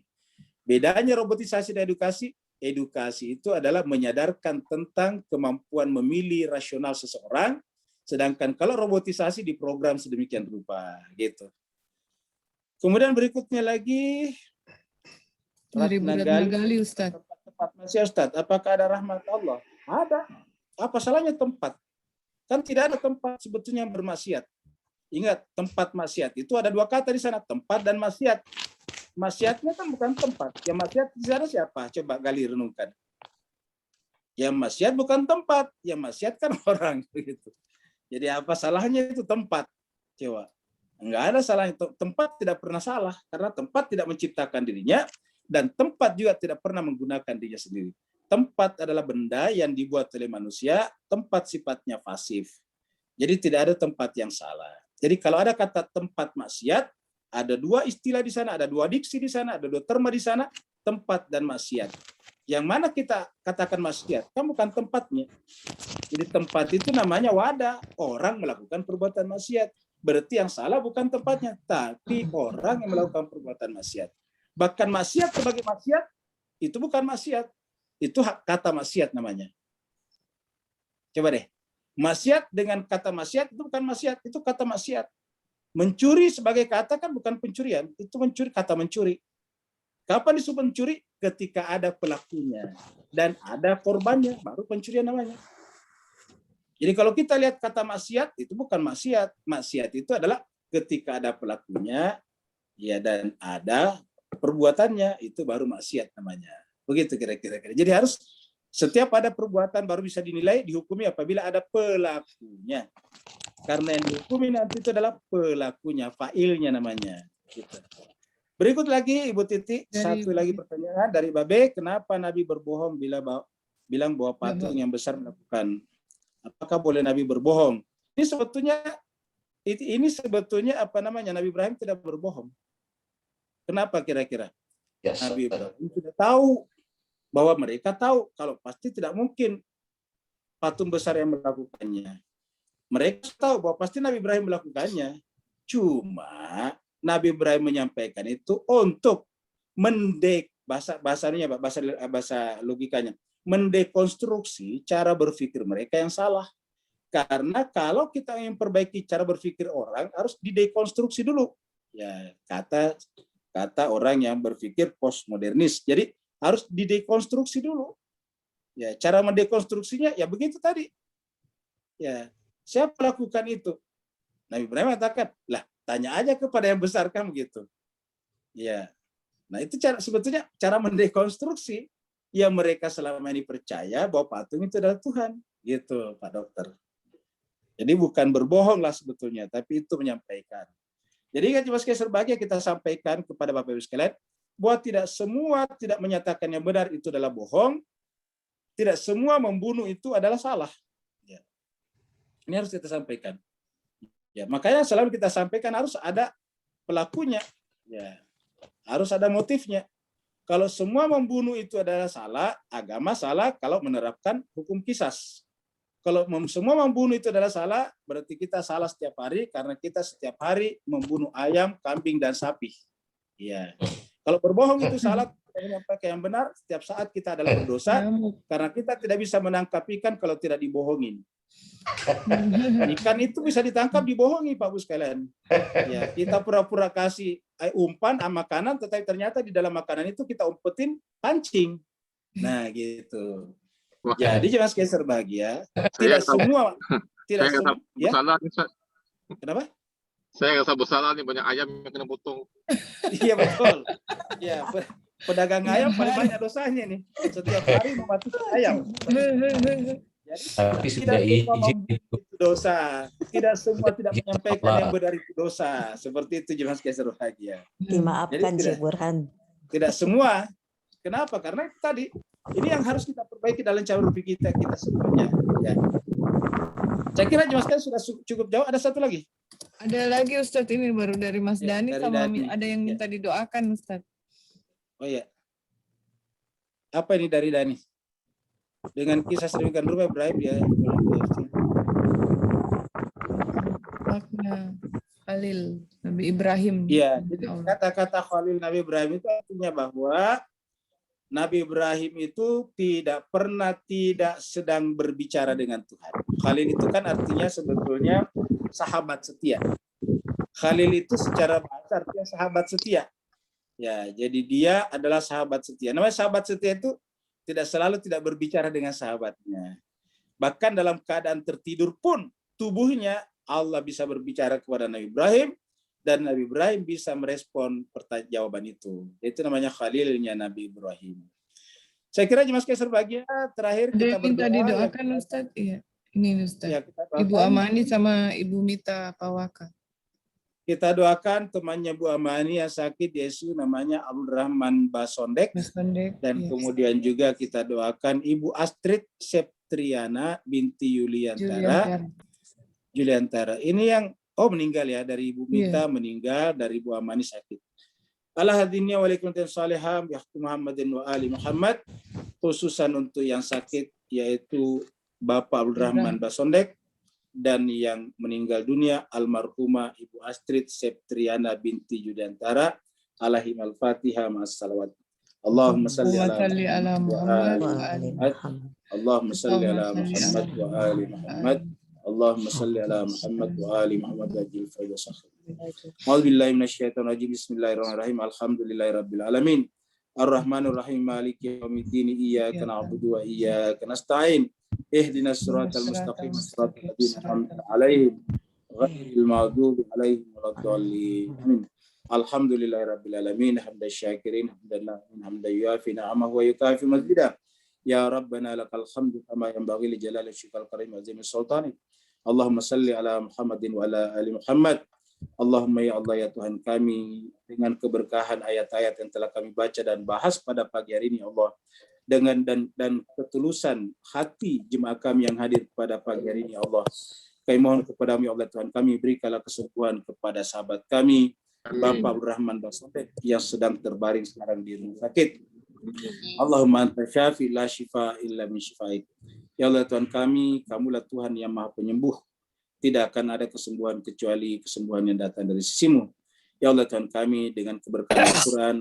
Bedanya robotisasi dan edukasi, edukasi itu adalah menyadarkan tentang kemampuan memilih rasional seseorang, sedangkan kalau robotisasi diprogram sedemikian rupa, gitu. Kemudian berikutnya lagi, Dari Ratnagali Ustaz. Tempat masih Ustaz, apakah ada rahmat Allah? Ada. Apa salahnya tempat? Kan tidak ada tempat sebetulnya yang bermaksiat. Ingat, tempat maksiat itu ada dua kata di sana, tempat dan maksiat. Maksiatnya kan bukan tempat. Yang maksiat di sana siapa? Coba gali renungkan. Yang maksiat bukan tempat, yang maksiat kan orang. Gitu. Jadi apa salahnya itu tempat? Coba. Enggak ada salahnya. Tempat tidak pernah salah, karena tempat tidak menciptakan dirinya, dan tempat juga tidak pernah menggunakan dirinya sendiri. Tempat adalah benda yang dibuat oleh manusia, tempat sifatnya pasif. Jadi tidak ada tempat yang salah. Jadi kalau ada kata tempat maksiat, ada dua istilah di sana, ada dua diksi di sana, ada dua terma di sana, tempat dan maksiat. Yang mana kita katakan maksiat? Kan bukan tempatnya. Jadi tempat itu namanya wadah, orang melakukan perbuatan maksiat. berarti yang salah bukan tempatnya, tapi orang yang melakukan perbuatan maksiat. Bahkan maksiat sebagai maksiat itu bukan maksiat, itu kata maksiat namanya. Coba deh, maksiat dengan kata maksiat itu bukan maksiat, itu kata maksiat. Mencuri sebagai kata kan bukan pencurian, itu mencuri, kata mencuri. Kapan disebut mencuri? Ketika ada pelakunya dan ada korbannya, baru pencurian namanya. Jadi kalau kita lihat kata maksiat, itu bukan maksiat. Maksiat itu adalah ketika ada pelakunya, ya, dan ada perbuatannya, itu baru maksiat namanya. Begitu kira-kira. Jadi harus setiap ada perbuatan baru bisa dinilai, dihukumi apabila ada pelakunya. Karena yang dihukumi nanti itu adalah pelakunya, fa'ilnya namanya. Gitu. Berikut lagi Ibu Titi, satu lagi pertanyaan dari Babe, kenapa Nabi berbohong bila bilang bahwa patung yang besar melakukan? Apakah boleh Nabi berbohong? Ini sebetulnya apa namanya, Nabi Ibrahim tidak berbohong. Kenapa kira-kira? Yes. Nabi Ibrahim sudah tahu bahwa mereka tahu kalau pasti tidak mungkin patung besar yang melakukannya. Mereka tahu bahwa pasti Nabi Ibrahim melakukannya. Cuma Nabi Ibrahim menyampaikan itu untuk bahasa logikanya, mendekonstruksi cara berpikir mereka yang salah. Karena kalau kita ingin perbaiki cara berpikir orang, harus didekonstruksi dulu. Ya, kata orang yang berpikir postmodernis. Jadi harus didekonstruksi dulu. Ya, cara mendekonstruksinya ya begitu tadi. Ya, siapa lakukan itu? Nabi Ibrahim mengatakan, lah tanya aja kepada yang besar kan begitu. Ya. Nah, itu sebetulnya cara mendekonstruksi yang mereka selama ini percaya bahwa patung itu adalah Tuhan. Gitu, Pak Dokter. Jadi bukan berbohong lah sebetulnya, tapi itu menyampaikan. Jadi kan cuma sebagai kita sampaikan kepada Bapak Ibu sekalian, bahwa tidak semua tidak menyatakan yang benar itu adalah bohong, tidak semua membunuh itu adalah salah. Ya. Ini harus kita sampaikan. Ya, makanya selalu kita sampaikan harus ada pelakunya. Ya. Harus ada motifnya. Kalau semua membunuh itu adalah salah, agama salah kalau menerapkan hukum qisas. Kalau semua membunuh itu adalah salah, berarti kita salah setiap hari karena kita setiap hari membunuh ayam, kambing, dan sapi. Ya. Kalau berbohong itu salah, menyampaikan yang benar, setiap saat kita adalah berdosa, karena kita tidak bisa menangkap ikan kalau tidak dibohongin. Ikan itu bisa ditangkap dibohongi, Pak Bu sekalian. Ya, kita pura-pura kasih umpan makanan, tetapi ternyata di dalam makanan itu kita umpetin pancing. Nah, gitu. Jadi jangan sekali berbahagia. Tidak semua, tidak semua. Ya? Kenapa? Saya rasa bersalah nih, banyak ayam yang kena potong. Iya betul. Ya, pedagang ayam paling banyak dosanya nih. Setiap hari mematikan ayam. Jadi, Tapi sudah izin itu dosa. Tidak semua tidak menyampaikan yang benar itu dosa. Seperti itu jelas sekali berbahagia. Dimaafkan Cik Burhan. Tidak semua. Kenapa? Karena tadi ini yang harus kita perbaiki dalam cara berpikir kita semuanya. Ya. Saya kira jelas sekali sudah cukup jauh. Ada satu lagi. Ada lagi Ustadz, ini baru dari Mas Ya, Dani, dari sama Dani. ada yang minta didoakan Ustadz. Oh iya. Apa ini dari Dani? Dengan kisah sedemikian rupa Ibrahim ya. Makna Khalil Nabi Ibrahim. Iya, jadi kata-kata Khalil Nabi Ibrahim itu artinya bahwa Nabi Ibrahim itu tidak pernah tidak sedang berbicara dengan Tuhan. Khalil itu kan artinya sebetulnya sahabat setia. Khalil itu secara bahasa artinya sahabat setia. Ya, jadi dia adalah sahabat setia. Namanya sahabat setia itu tidak selalu tidak berbicara dengan sahabatnya. Bahkan dalam keadaan tertidur pun tubuhnya Allah bisa berbicara kepada Nabi Ibrahim dan Nabi Ibrahim bisa merespon jawaban itu. Itu namanya Khalilnya Nabi Ibrahim. Saya kira jemaah sekalian berbahagia, terakhir kita berdoa. Minta didoakan Ustadz. Iya. Ini Ustadz. Ya, Ibu Amani sama Ibu Mita Pawaka. Kita doakan temannya Bu Amani yang sakit di ICU namanya Abdul Rahman Basondek. Dan yes. Kemudian juga kita doakan Ibu Astrid Septriana binti Juliantara. Ini yang meninggal ya, dari Ibu Mita meninggal, dari Ibu Amani sakit. Alhamdulillah waalaikumsalam saliham yahtu Muhammadin wa ali Muhammad, khususan untuk yang sakit yaitu Bapak Abdul Rahman Basondek dan yang meninggal dunia almarhumah Ibu Astrid Septriana binti Yudiantara alaihi al-Fatihah ma'as salawat. Allahumma salli ala Muhammad wa ali Muhammad. Allahumma salli ala Muhammad wa ali Muhammad. Allahumma salli ala Muhammad wa ali Muhammad wa ajil faidah sahih. A'udzubillahi minasyaitonir rajim. Bismillahirrahmanirrahim. Alhamdulillahirabbil alamin. Ar-Rahmanir Rahim. Maliki yaumiddin. Iyyaka na'budu wa iyyaka nasta'in. Ihdinas siratal mustaqim. Siratal ladzina an'amta 'alaihim ghairil maghdubi 'alaihim waladdallin. Amin. Alhamdulillahirabbil alamin. Hamdan syakirin, hamdan yuafi ni'amahu wa yukafi mazidah. Ya Rabbana lakal hamdu kama yanbaghi li jalali syikal karim azimi sultanik. Allahumma salli ala Muhammadin wa ala ali Muhammad. Allahumma ya Allah ya Tuhan kami, dengan keberkahan ayat-ayat yang telah kami baca dan bahas pada pagi hari ini Allah, dengan dan ketulusan hati jemaah kami yang hadir pada pagi hari ini Allah, kami mohon kepada-Mu ya Allah Tuhan kami, berikanlah kesembuhan kepada sahabat kami Bapak Abdurrahman Basodet yang sedang terbaring sekarang di rumah sakit. Allahumma anta syafi la syifa illa min syifaik. Ya Allah Tuhan kami, Kamulah Tuhan yang Maha Penyembuh. Tidak akan ada kesembuhan kecuali kesembuhan yang datang dari sisi-Mu. Ya Allah Tuhan kami, dengan keberkahan Al-Quran,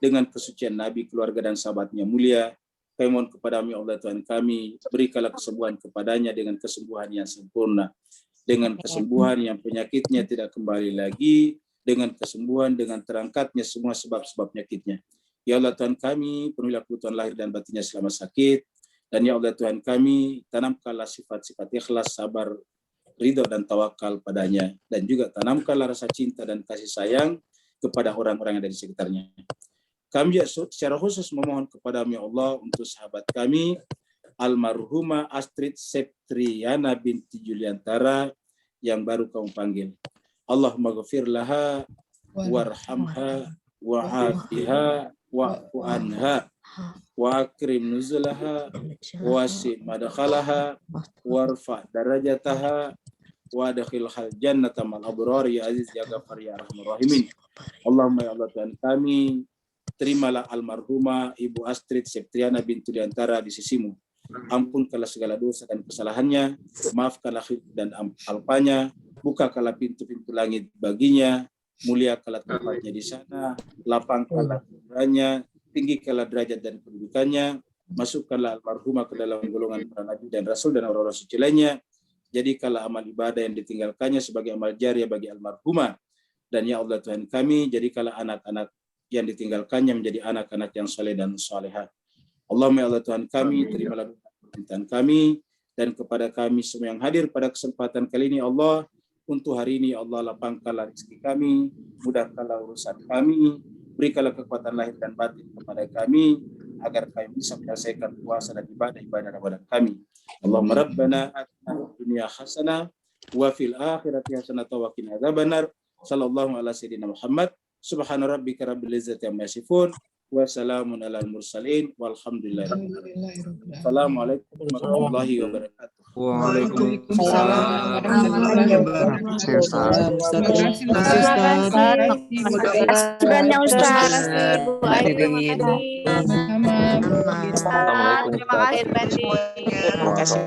dengan kesucian Nabi, keluarga dan sahabatnya mulia, kami mohon kepada-Mu ya Allah Tuhan kami, berikanlah kesembuhan kepadanya dengan kesembuhan yang sempurna, dengan kesembuhan yang penyakitnya tidak kembali lagi, dengan kesembuhan, dengan terangkatnya semua sebab-sebab penyakitnya. Ya Allah Tuhan kami, penuhilah kebutuhan lahir dan batinnya selama sakit. Dan ya Allah Tuhan kami, tanamkanlah sifat-sifat ikhlas, sabar, ridho dan tawakal padanya. Dan juga tanamkanlah rasa cinta dan kasih sayang kepada orang-orang yang ada di sekitarnya. Kami secara khusus memohon kepada-Mu ya Allah untuk sahabat kami, almarhumah Astrid Septriana binti Yudiantara yang baru Kamu panggil. Allahumma ghafir laha warhamha wa'afiha wa'fu anha wa akrim nuzulaha wasi madkhalaha warfa darajataha wa adkhilhal jannata mal abrar ya aziz ya ghafar ya arhamar rahimin. Allahumma ya Allah Tuhan kami, terimalah almarhumah Ibu Astrid Septriana binti Yudiantara di sisi-Mu. Ampunkanlah segala dosa dan kesalahannya, maafkanlah khilaf dan alpanya, bukakanlah pintu-pintu langit baginya, muliakanlah tempatnya di sana, lapangkanlah kuburannya, tinggikanlah derajat dan kedudukannya, masukkanlah almarhumah ke dalam golongan para nabi dan rasul dan orang-orang suci lainnya, jadikanlah amal ibadah yang ditinggalkannya sebagai amal jariah bagi almarhumah. Dan ya Allah Tuhan kami, jadikanlah anak-anak yang ditinggalkannya menjadi anak-anak yang saleh dan salehah. Allahumma ya Allah Tuhan kami, terimalah permintaan kami, dan kepada kami semua yang hadir pada kesempatan kali ini Allah, untuk hari ini Allah lapangkanlah rezeki kami, mudahkanlah urusan kami, berikanlah kekuatan lahir dan batin kepada kami, agar kami bisa menyelesaikan puasa dan ibadah-ibadah Ramadan kami. Allahumma rabbana atina fid dunya hasanah wa fil akhirati hasanah wa qina adzabannar. Sallallahu ala sayyidina Muhammad. Subhana rabbika rabbil izzati amma yasifun. Wassalamun alal mursalin walhamdulillah. Assalamualaikum warahmatullahi wabarakatuh. Waalaikumsalam warahmatullahi wabarakatuh. Terima kasih banyak Ustaz. Terima kasih. Assalamualaikum. Terima kasih.